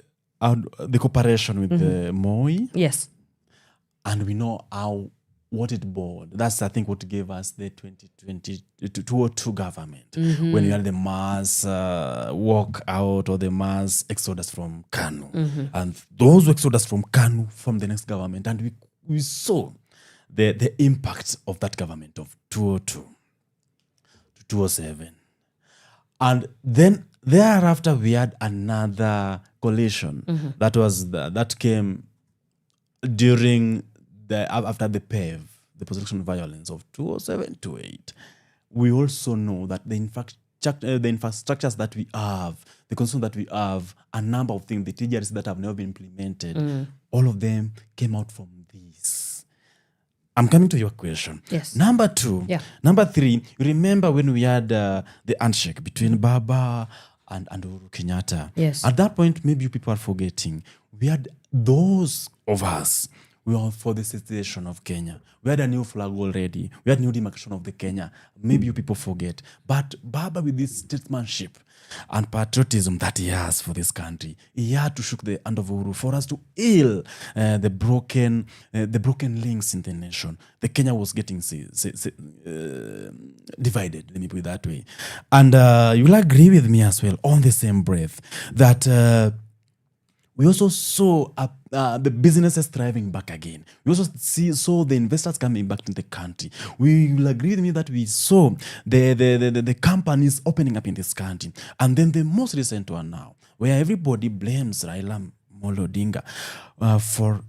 [SPEAKER 10] cooperation with the Moi. Yes. And we know what it brought. That's, I think, what gave us the 2022 government. When we had the mass walk out or the mass exodus from Kanu. And those exodus from Kanu from the next government. And we saw the impact of that government of 2002 to 2007. And then thereafter we had another coalition that came during after the PEV, the post-election violence of 2007-2008. We also know that the infrastructures that we have, the concerns that we have, a number of things, the TGRs that have never been implemented, all of them came out from this. I'm coming to your question. Yes. Number 2. Yeah. Number 3, you remember when we had the handshake between Baba and Uhuru Kenyatta.
[SPEAKER 7] Yes.
[SPEAKER 10] At that point, maybe you people are forgetting, we had those of us, we are for the secession of Kenya. We had a new flag already. We had new demarcation of the Kenya. Maybe you people forget. But Baba, with this statesmanship and patriotism that he has for this country, he had to shook the hand of Uhuru for us to heal the broken links in the nation. The Kenya was getting divided, let me put it that way. And you will agree with me as well on the same breath that we also saw the businesses thriving back again. We also saw the investors coming back to the country. We will agree with me that we saw the companies opening up in this country. And then the most recent one now, where everybody blames Raila Amolo Odinga for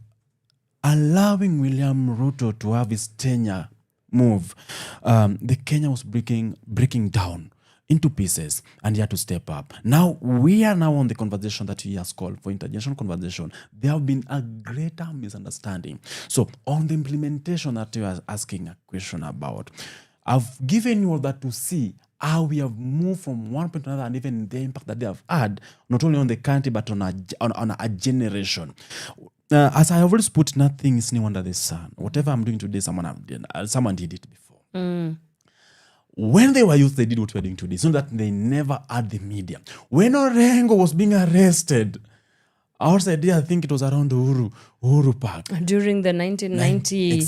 [SPEAKER 10] allowing William Ruto to have his tenure move. The Kenya was breaking down into pieces, and he had to step up. Now, we are now on the conversation that he has called for intergenerational conversation. There have been a greater misunderstanding. So, on the implementation that you are asking a question about, I've given you all that to see how we have moved from one point to another, and even the impact that they have had, not only on the country, but on a generation. As I have always put, nothing is new under the sun. Whatever I'm doing today, someone did it before. When they were youth, they did what we're doing today. So that they never had the media. When Orengo was being arrested, outside there, I think it was around Uhuru Park.
[SPEAKER 7] During the 1990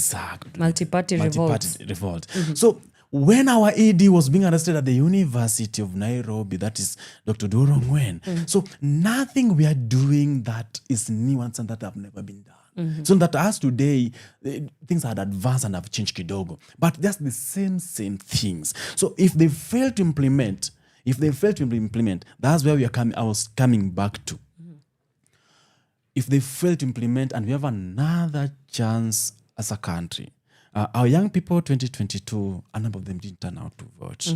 [SPEAKER 7] multi-party revolt.
[SPEAKER 10] Mm-hmm. So when our ED was being arrested at the University of Nairobi, that is Dr. Doro Ngwen. So nothing we are doing that is new and that have never been done. So that as today, things had advanced and have changed kidogo. But that's the same things. So if they fail to implement, that's where I was coming back to. If they fail to implement, and we have another chance as a country, our young people, 2022, a number of them didn't turn out to vote.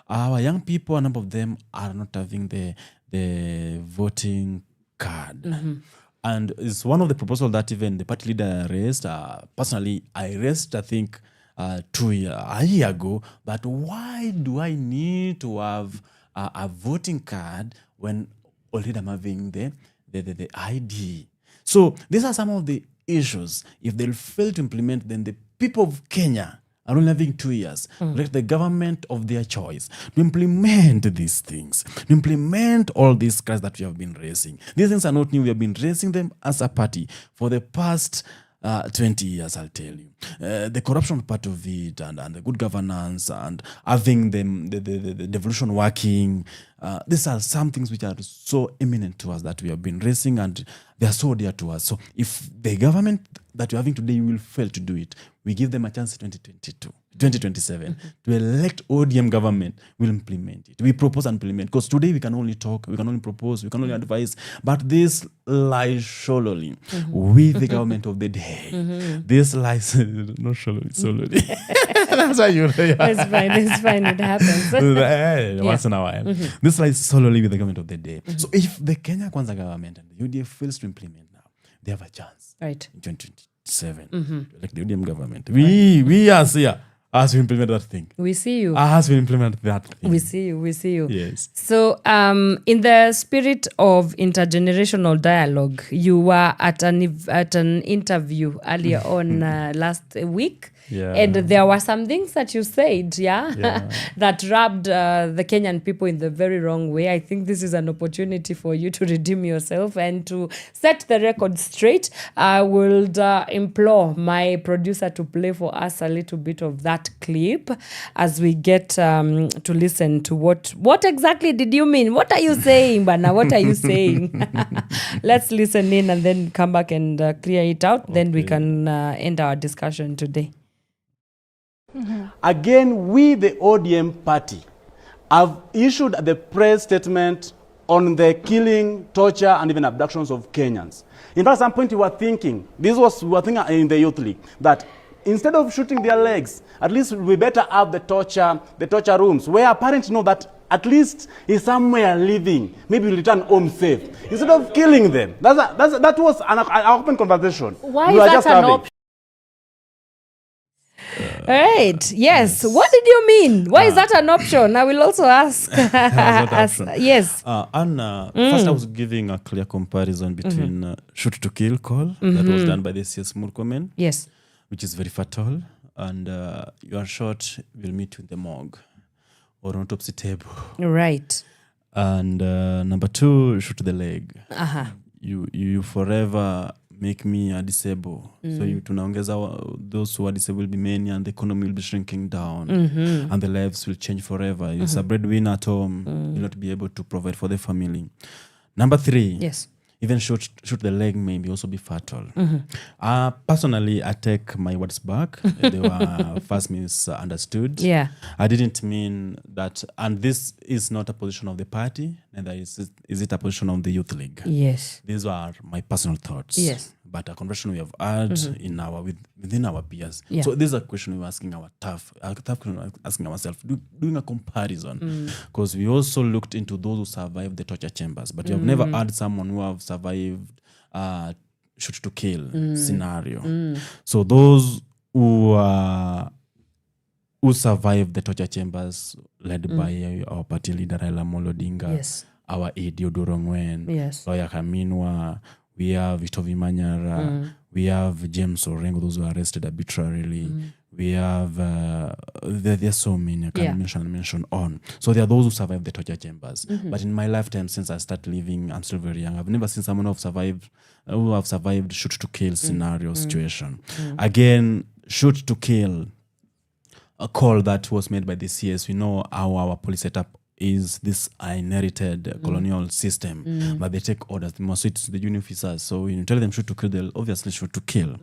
[SPEAKER 10] Our young people, a number of them are not having the voting card. And it's one of the proposals that even the party leader raised. Personally, I raised, I think, a year ago. But why do I need to have a voting card when already I'm having the ID? So these are some of the issues. If they'll fail to implement, then the people of Kenya are only having 2 years. Let the government of their choice to implement these things, to implement all these cries that we have been raising. These things are not new. We have been raising them as a party for the past 20 years, I'll tell you. The corruption part of it, and the good governance, and having the devolution working. These are some things which are so eminent to us that we have been raising, and they are so dear to us. So if the government that we're having today will fail to do it, we give them a chance in 2027 to elect ODM government, will implement it. We propose and implement. Because today we can only talk, we can only propose, we can only advise, but this lies solely with the government of the day. This lies not solely. That's why you
[SPEAKER 7] It's fine, it happens.
[SPEAKER 10] Once in a while. This lies solely with the government of the day. So if the Kenya Kwanza government and the UDF fails to implement now, they have a chance in 2027 to elect the UDM government. We are here as we implement that thing.
[SPEAKER 7] We see you.
[SPEAKER 10] As we implement that thing.
[SPEAKER 7] We see you.
[SPEAKER 10] Yes.
[SPEAKER 7] So, in the spirit of intergenerational dialogue, you were at an interview earlier on last week.
[SPEAKER 10] Yeah.
[SPEAKER 7] And there were some things that you said, that rubbed the Kenyan people in the very wrong way. I think this is an opportunity for you to redeem yourself and to set the record straight. I will implore my producer to play for us a little bit of that clip as we get to listen to what exactly did you mean? What are you saying, Bana? What are you saying? Let's listen in and then come back and clear it out. Then we can end our discussion today.
[SPEAKER 13] Again, we, the ODM party, have issued the press statement on the killing, torture, and even abductions of Kenyans. In fact, at some point we were thinking in the Youth League, that instead of shooting their legs, at least we better have the torture rooms, where parents know that at least he's somewhere living, maybe he'll return home safe, instead of killing them. That was an open conversation.
[SPEAKER 7] Why is that an option? Right. Yes. What did you mean? Why is that an option? I will also ask. Yes.
[SPEAKER 10] First, I was giving a clear comparison between shoot to kill call that was done by the CS Murkomen.
[SPEAKER 7] Yes.
[SPEAKER 10] Which is very fatal, and you are shot, we'll meet you in the morgue or on autopsy table.
[SPEAKER 7] Right.
[SPEAKER 10] And number 2, shoot to the leg. You forever make me a disabled. So you tunaongeza those who are disabled will be many, and the economy will be shrinking down, and the lives will change forever. You're a breadwinner at home, you'll not be able to provide for the family. Number 3.
[SPEAKER 7] Yes.
[SPEAKER 10] Even shoot the leg may also be fatal. Personally, I take my words back. They were first misunderstood.
[SPEAKER 7] Yeah.
[SPEAKER 10] I didn't mean that, and this is not a position of the party, neither is it a position of the Youth League.
[SPEAKER 7] Yes.
[SPEAKER 10] These are my personal thoughts.
[SPEAKER 7] Yes.
[SPEAKER 10] But a conversation we have had within our peers.
[SPEAKER 7] Yeah.
[SPEAKER 10] So this is a question we're asking asking ourselves, doing a comparison, because we also looked into those who survived the torture chambers, but we have never had someone who have survived shoot to kill scenario. So those who survived the torture chambers, led by our party leader Raila Amolo Odinga,
[SPEAKER 7] Yes.
[SPEAKER 10] our AD Odorongwen,
[SPEAKER 7] Yes.
[SPEAKER 10] Lawyer Kaminwa, we have Vitovi Manyara, we have James Orengo, those who were arrested arbitrarily. We have, there are so many, I can't mention on. So there are those who survived the torture chambers. But in my lifetime, since I started living, I'm still very young. I've never seen someone who have survived shoot to kill scenario situation. Again, shoot to kill, a call that was made by the CS. We know how our police setup is this inherited colonial system, but they take orders. They must switch to the junior officers. So when you tell them shoot to kill, they'll obviously shoot to kill.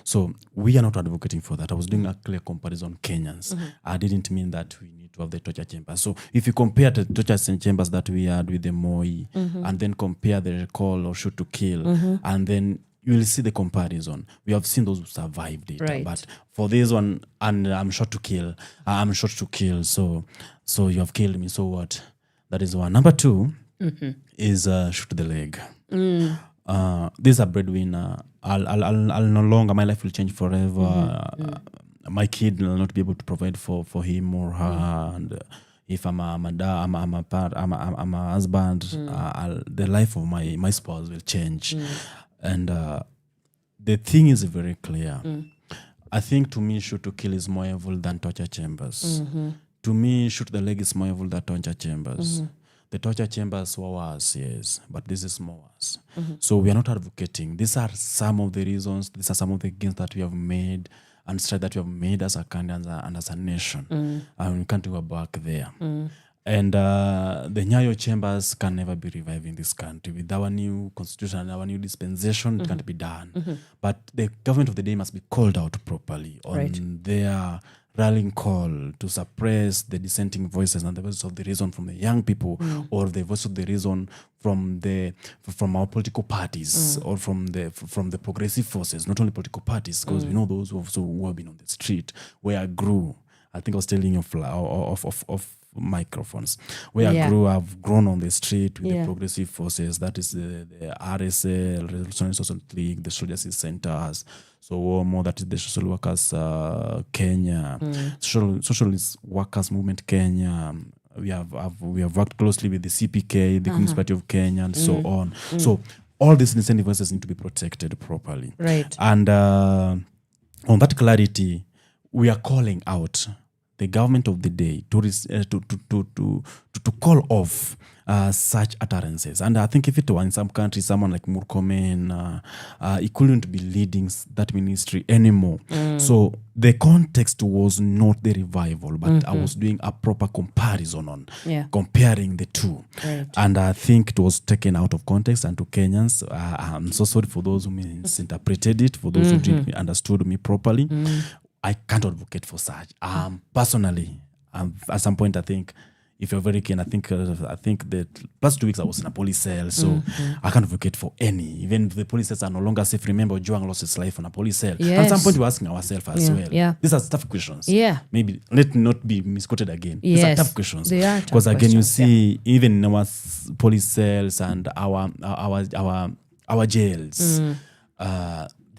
[SPEAKER 10] So we are not advocating for that. I was doing a clear comparison Kenyans. I didn't mean that we need to have the torture chambers. So if you compare the torture chambers that we had with the Moi, and then compare the recall or shoot to kill, and then you will see the comparison. We have seen those who survived it.
[SPEAKER 7] Right.
[SPEAKER 10] But for this one, and I'm shot to kill. So you have killed me. So what? That is one. Number 2 is shoot to the leg. This is a breadwinner. I'll no longer. My life will change forever. My kid will not be able to provide for him or her. And if I'm a husband, the life of my spouse will change. And the thing is very clear. I think to me, shoot to kill is more evil than torture chambers. To me, shoot the leg is more evil than torture chambers. The torture chambers were worse, yes, but this is more worse. So we are not advocating. These are some of the reasons, these are some of the gains that we have made and stride that we have made as a country and as a nation. And we can't go back there. And the Nyayo chambers can never be revived in this country. With our new constitution and our new dispensation, it can't be done. But the government of the day must be called out properly on their rallying call to suppress the dissenting voices and the voices of the reason from the young people, or the voice of the reason from our political parties, or from the progressive forces, not only political parties, because we know those who have been on the street, where I grew. I think I was telling you of microphones, where I grew. I've grown on the street with the progressive forces. That is the RSL, Revolutionary Social League, the Soldiers Centers. So more that is the Social Workers Kenya, Socialist Workers Movement Kenya. We have worked closely with the CPK, the Communist Party of Kenya, and so on. So all these dissenting voices need to be protected properly.
[SPEAKER 7] Right.
[SPEAKER 10] And on that clarity, we are calling out the government of the day to call off such utterances. And I think if it were in some countries, someone like Murkomen, he couldn't be leading that ministry anymore. So the context was not the revival, but I was doing a proper comparison on comparing the two.
[SPEAKER 7] Right.
[SPEAKER 10] And I think it was taken out of context. And to Kenyans, I'm so sorry for those who misinterpreted it, for those who didn't understood me properly. I can't advocate for such. Personally, at some point, I think, if you're very keen, I think that past 2 weeks I was in a police cell, so I can't advocate for any. Even if the police cells are no longer safe, remember Joang lost his life on a police cell.
[SPEAKER 7] Yes.
[SPEAKER 10] At some point, we're asking ourselves as well.
[SPEAKER 7] Yeah.
[SPEAKER 10] These are tough questions.
[SPEAKER 7] Yeah.
[SPEAKER 10] Maybe let not be misquoted again.
[SPEAKER 7] Yes.
[SPEAKER 10] These are tough questions.
[SPEAKER 7] They are tough
[SPEAKER 10] because again, you
[SPEAKER 7] questions,
[SPEAKER 10] see, even in our police cells and our jails,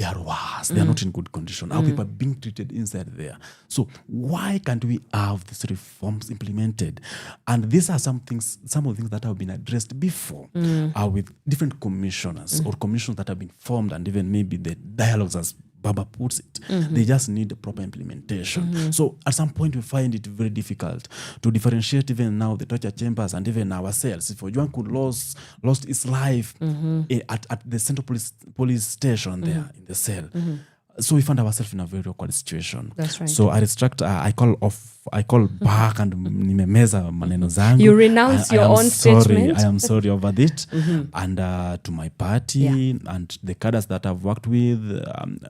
[SPEAKER 10] they are worse. They are not in good condition. Our people are being treated inside there. So why can't we have these reforms implemented? And these are some of the things that have been addressed before with different commissioners or commissions that have been formed, and even maybe the dialogues, as Baba puts it. They just need proper implementation. So at some point we find it very difficult to differentiate even now the torture chambers and even ourselves. If Ojuan could lost his life at the central police station there in the cell. So we found ourselves in a very awkward situation.
[SPEAKER 7] That's right.
[SPEAKER 10] So I call back and nimemeza maneno zangu.
[SPEAKER 7] You renounce your own statement.
[SPEAKER 10] I am sorry over it. And to my party and the cadres that I've worked with,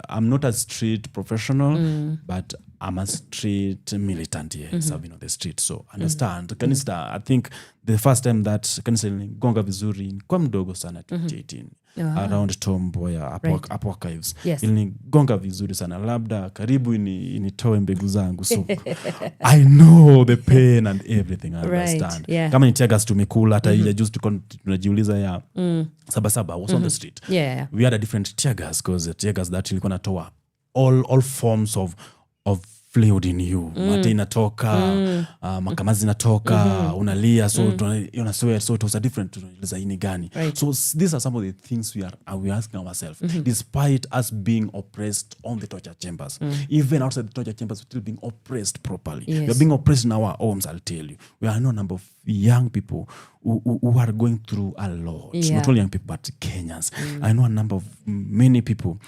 [SPEAKER 10] I'm not a street professional, but I'm a street militant here, serving on the street. So understand, Kanista, I think the first time that Kanista gonga vizuri kwa mdogo sana 2018. Around Tomboya up archives.
[SPEAKER 7] Yes.
[SPEAKER 10] Gonga vizuri sana, labda karibu initoe mbegu zangu. So I know the pain and everything. I understand.
[SPEAKER 7] Yeah.
[SPEAKER 10] Kama ni teargas tumekula hata ile juice tunajiuliza ya Sabasaba was on the street.
[SPEAKER 7] Yeah.
[SPEAKER 10] We had a different teargas because the teargas that ilikuwa natoa all forms of fluid in you. Mate inatoka, makamazi inatoka, unalia, so you swear, so it was a different zaini gani.
[SPEAKER 7] Right.
[SPEAKER 10] So these are some of the things we are asking ourselves, despite us being oppressed on the torture chambers. Even outside the torture chambers, we're still being oppressed properly.
[SPEAKER 7] Yes.
[SPEAKER 10] We're being oppressed in our homes, I'll tell you. We are a number of young people who are going through a lot.
[SPEAKER 7] Yeah.
[SPEAKER 10] Not only young people, but Kenyans. I know a number of many people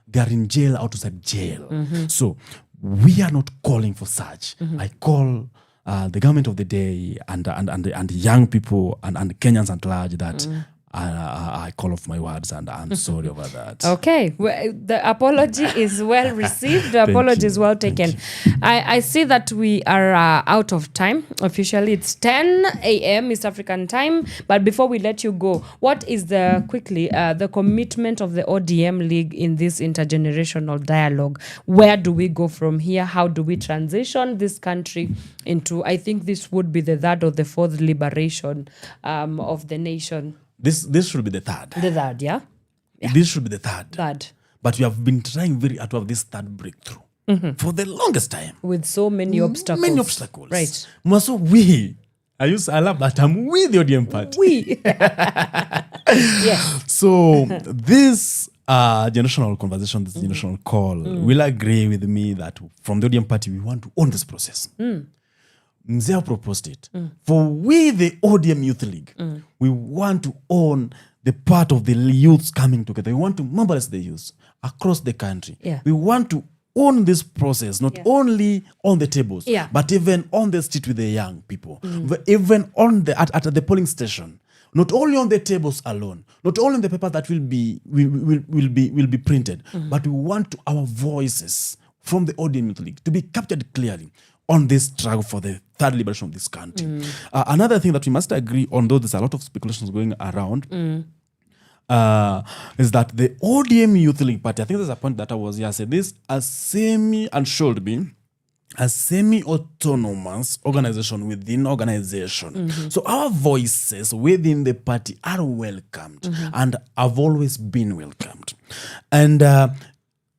[SPEAKER 10] they are in jail, outside jail. So we are not calling for such. I call the government of the day and young people and Kenyans at large that I call off my words, and I'm sorry over that.
[SPEAKER 7] Okay, well, the apology is well received. The apology is well taken. I see that we are out of time. Officially, it's 10 a.m. East African time. But before we let you go, what is the commitment of the ODM League in this intergenerational dialogue? Where do we go from here? How do we transition this country into, I think this would be the third or the fourth liberation of the nation?
[SPEAKER 10] This should be the third.
[SPEAKER 7] The third, yeah?
[SPEAKER 10] This should be the third.
[SPEAKER 7] Third.
[SPEAKER 10] But we have been trying very hard to have this third breakthrough for the longest time.
[SPEAKER 7] With so many obstacles.
[SPEAKER 10] Many obstacles.
[SPEAKER 7] Right.
[SPEAKER 10] So I love that I'm with the ODM party.
[SPEAKER 7] We. Yes.
[SPEAKER 10] So this generational conversation, this generational call, will agree with me that from the ODM party, we want to own this process. Mzee proposed it. For we, the ODM Youth League, we want to own the part of the youths coming together. We want to mobilize the youths across the country.
[SPEAKER 7] Yeah.
[SPEAKER 10] We want to own this process, not only on the tables, but even on the street with the young people, even on at the polling station. Not only on the tables alone, not only on the paper that will be printed, but we want our voices from the ODM Youth League to be captured clearly on this struggle for the third liberation of this country. Another thing that we must agree on, though there's a lot of speculations going around, is that the ODM Youth League Party, I think there's a point that I was here, said this, should be a semi-autonomous organization within organization. So our voices within the party are welcomed and have always been welcomed. And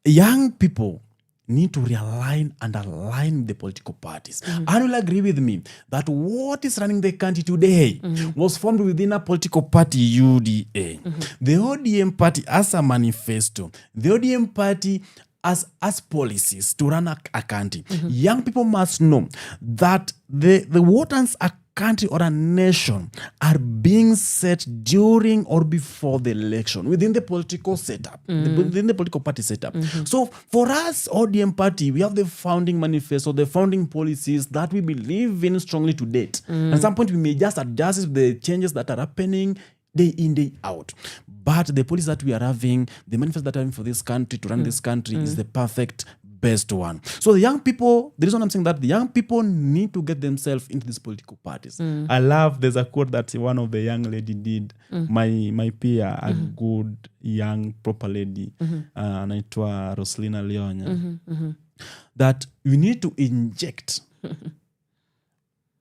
[SPEAKER 10] young people need to realign and align the political parties. And will agree with me that what is running the country today was formed within a political party, UDA. The ODM party as a manifesto, the ODM party as policies to run a country. Young people must know that the what runs a country or a nation are being set during or before the election within the political setup, within the political party setup. So for us, ODM party, we have the founding manifesto, the founding policies that we believe in strongly to date. At some point, we may just adjust with the changes that are happening day in, day out. But the policy that we are having, the manifesto that we are having for this country, to run this country, is the perfect best one. So the young people, the reason I'm saying that, the young people need to get themselves into these political parties. I love, there's a quote that one of the young lady did, my peer, a good young proper lady, anaitwa Roslina Leonya, that you need to inject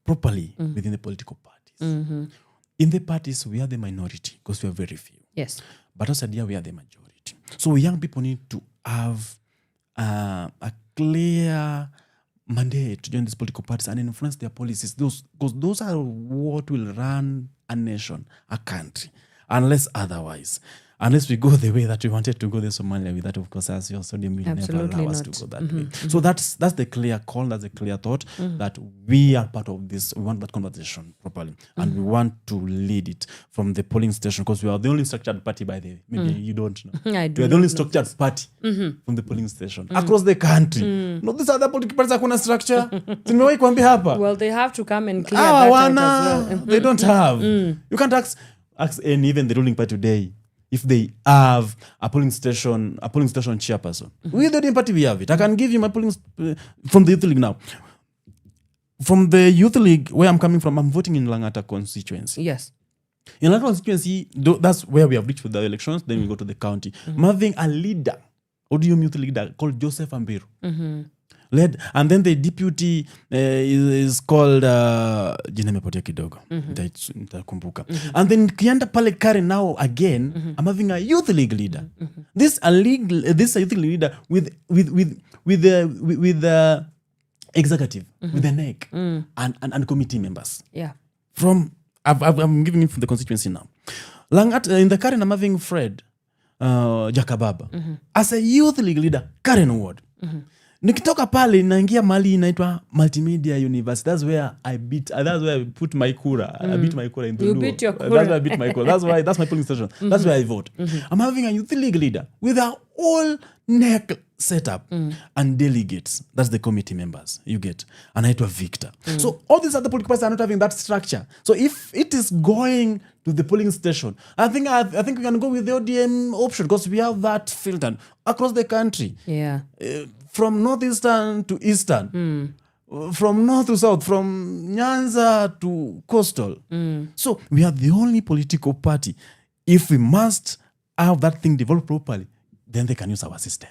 [SPEAKER 10] properly within the political parties. In the parties, we are the minority because we are very few.
[SPEAKER 7] Yes.
[SPEAKER 10] But outside here, we are the majority. So young people need to have a clear mandate to join these political parties and influence their policies. Because those are what will run a nation, a country, unless otherwise. Unless we go the way that we wanted to go the Somalia with that, of course, as your sodium will never allow us to go that way. So that's the clear call, that's the clear thought that we are part of this. We want that conversation properly. And we want to lead it from the polling station, because we are the only structured party, by the way. Maybe you don't know.
[SPEAKER 7] I do
[SPEAKER 10] we are the only structured party from the polling station across the country. No, these other political parties are kuna structure. Zimewahi kuambia hapa.
[SPEAKER 7] Well, they have to come and clear that out as well.
[SPEAKER 10] They don't have. You can't ask any, even the ruling party today, if they have a polling station chairperson. With the ODM party, we have it. I can give you my polling from the Youth League now. From the Youth League, where I'm coming from, I'm voting in Langata constituency.
[SPEAKER 7] Yes.
[SPEAKER 10] In Langata constituency, that's where we have reached with the elections. Then we go to the county. I'm having a leader, ODM Youth leader, called Joseph Ambiru. Led, and then the deputy is called jina mepotea kidogo nitakumbuka. And then kianda pale Karen now again, I'm having a youth league leader. This youth league leader with the executive, with the NEC and committee members.
[SPEAKER 7] Yeah.
[SPEAKER 10] I'm giving it from the constituency now. In the Karen, I'm having Fred Jakababa as a youth league leader, Karen Ward. Nikitoka pale naingia mali inaitwa Multimedia University. That's where I put my kura. I beat my kura in the
[SPEAKER 7] You beat your kura.
[SPEAKER 10] That's where I beat my kura. That's my polling station. That's where I vote. I'm having a youth league leader with a whole neck setup and delegates. That's the committee members you get. Anaitwa Victor. So all these other political parties are not having that structure. So if it is going to the polling station, I think we can go with the ODM option, because we have that filtered across the country.
[SPEAKER 7] Yeah.
[SPEAKER 10] From northeastern to eastern, from north to south, from Nyanza to coastal. So we are the only political party. If we must have that thing developed properly, then they can use our system.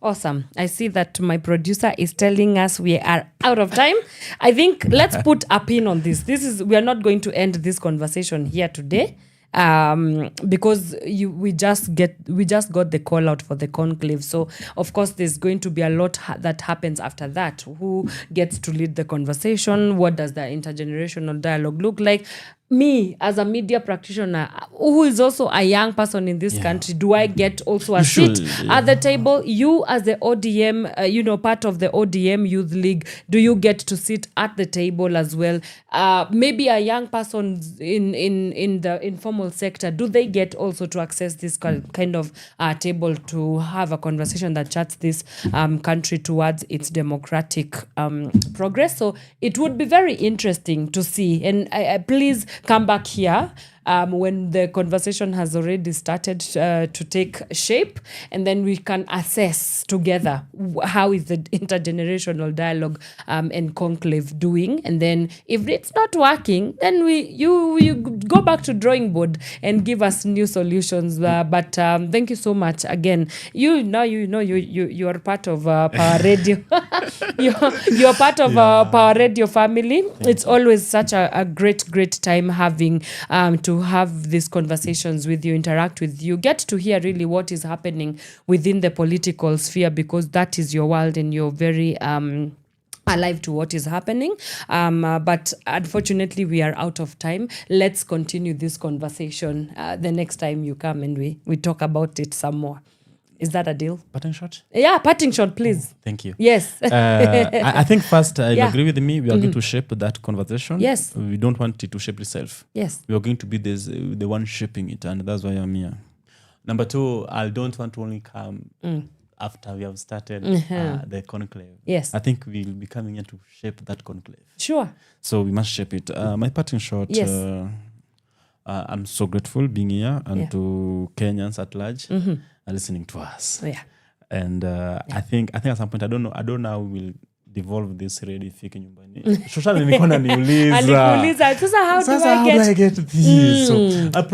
[SPEAKER 7] Awesome. I see that my producer is telling us we are out of time. I think let's put a pin on this. We are not going to end this conversation here today. Because we just got the call out for the conclave. So of course there's going to be a lot that happens after that. Who gets to lead the conversation? What does the intergenerational dialogue look like? Me as a media practitioner who is also a young person in this country, do I get also a seat at the table? You as the ODM, part of the ODM Youth League, do you get to sit at the table as well? Maybe a young person in the informal sector, do they get also to access this kind of table to have a conversation that charts this country towards its democratic progress? So it would be very interesting to see. And please come back here when the conversation has already started to take shape, and then we can assess together how is the intergenerational dialogue and conclave doing. And then if it's not working, then you go back to drawing board and give us new solutions. But thank you so much again. You are part of Power Radio. you're part of Power Radio family. It's always such a great time having to have these conversations with you, interact with you, get to hear really what is happening within the political sphere, because that is your world and you're very alive to what is happening. But unfortunately, we are out of time. Let's continue this conversation the next time you come and we talk about it some more. Is that a deal?
[SPEAKER 10] Parting shot?
[SPEAKER 7] Yeah, parting shot, please.
[SPEAKER 10] Thank you.
[SPEAKER 7] Yes.
[SPEAKER 10] I think first, you agree with me. We are going to shape that conversation.
[SPEAKER 7] Yes.
[SPEAKER 10] We don't want it to shape itself.
[SPEAKER 7] Yes.
[SPEAKER 10] We are going to be the one shaping it, and that's why I'm here. Number two, I don't want to only come after we have started the conclave.
[SPEAKER 7] Yes.
[SPEAKER 10] I think we'll be coming here to shape that conclave.
[SPEAKER 7] Sure.
[SPEAKER 10] So we must shape it. My parting shot.
[SPEAKER 7] Yes.
[SPEAKER 10] I'm so grateful being here and to Kenyans at large listening to us.
[SPEAKER 7] Yeah.
[SPEAKER 10] And I think at some point I don't know how we'll devolve this ready fiki nyumbani. Shoshana nilikuwa naniuliza.
[SPEAKER 7] Alikuuliza sasa how do I get
[SPEAKER 10] this? So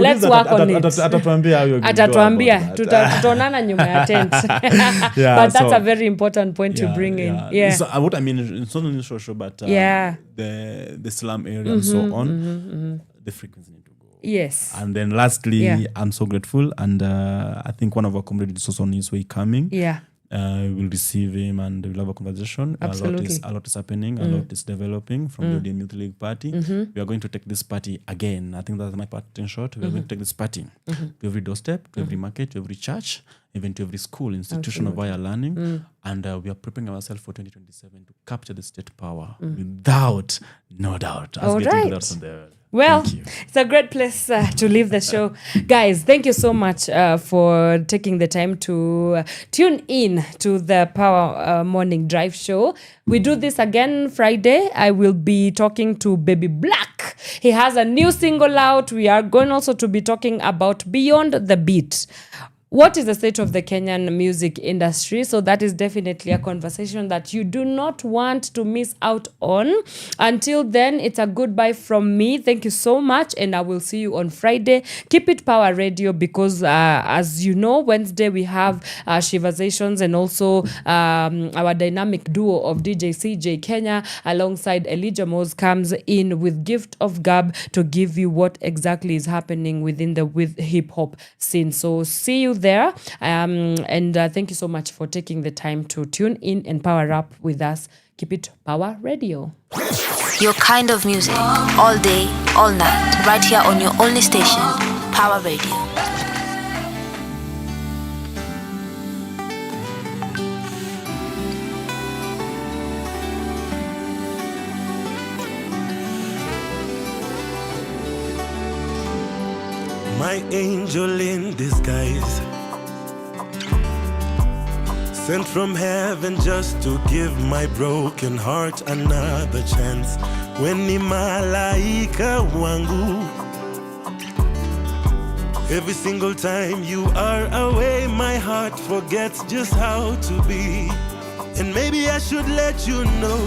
[SPEAKER 7] let's work on it.
[SPEAKER 10] Atatuambia how you're
[SPEAKER 7] Atatuambia tutaonana nyuma ya tent. But that's a very important point to bring in. Yeah.
[SPEAKER 10] So what I mean, it's not only social, but the slum area and so on. The frequency need to go.
[SPEAKER 7] Yes.
[SPEAKER 10] And then lastly,
[SPEAKER 7] Yeah.
[SPEAKER 10] I'm so grateful. And I think one of our comrades is also on his way coming.
[SPEAKER 7] Yeah.
[SPEAKER 10] We'll receive him and we'll have a conversation.
[SPEAKER 7] Absolutely.
[SPEAKER 10] A lot is happening. A lot is developing from the ODM Youth League Party. We are going to take this party again. I think that's my part in short. We are going to take this party to every doorstep, to every market, to every church, even to every school, institution of higher learning. And we are preparing ourselves for 2027 to capture the state power without no doubt.
[SPEAKER 7] All
[SPEAKER 10] Getting to
[SPEAKER 7] right.
[SPEAKER 10] that from there.
[SPEAKER 7] Well,
[SPEAKER 10] Thank you.
[SPEAKER 7] it's a great place to leave the show. Guys, thank you so much for taking the time to tune in to the Power Morning Drive show. We do this again Friday. I will be talking to Baby Black. He has a new single out. We are going also to be talking about Beyond the Beat. What is the state of the Kenyan music industry? So that is definitely a conversation that you do not want to miss out on. Until then, it's a goodbye from me. Thank you so much, and I will see you on Friday. Keep it Power Radio because, as you know, Wednesday we have Shivazations and also our dynamic duo of DJ CJ Kenya alongside Elijah Mose comes in with Gift of Gab to give you what exactly is happening within the hip hop scene. So see you there. And thank you so much for taking the time to tune in and power up with us. Keep it Power Radio.
[SPEAKER 6] Your kind of music, all day, all night, right here on your only station, Power Radio.
[SPEAKER 14] My angel in disguise, sent from heaven just to give my broken heart another chance. When ni malaika wangu, every single time you are away, my heart forgets just how to be. And maybe I should let you know,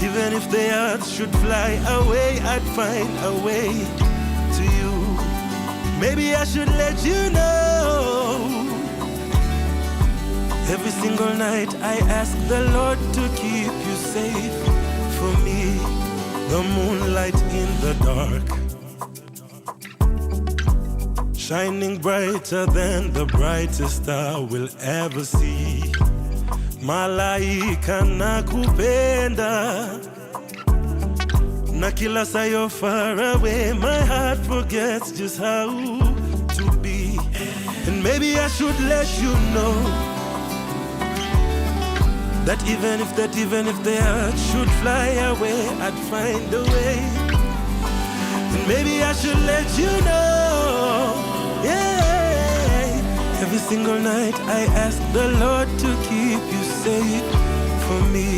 [SPEAKER 14] even if the earth should fly away, I'd find a way to you. Maybe I should let you know, every single night I ask the Lord to keep you safe for me. The moonlight in the dark, shining brighter than the brightest star will ever see. Malaika nakupenda, na kila saa you're far away, my heart forgets just how to be. And maybe I should let you know that even if the earth should fly away, I'd find a way. And maybe I should let you know, yeah, every single night I ask the Lord to keep you safe for me.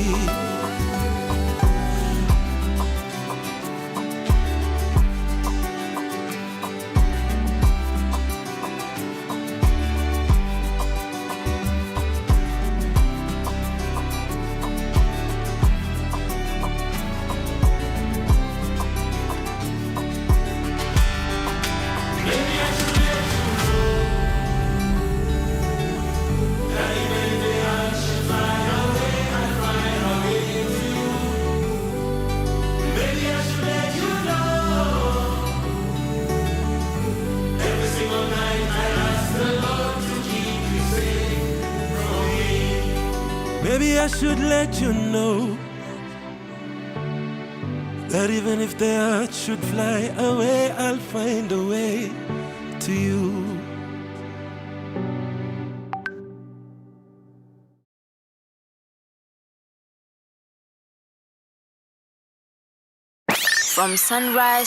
[SPEAKER 14] Maybe I should let you know that even if the earth should fly away, I'll find a way to you.
[SPEAKER 6] From sunrise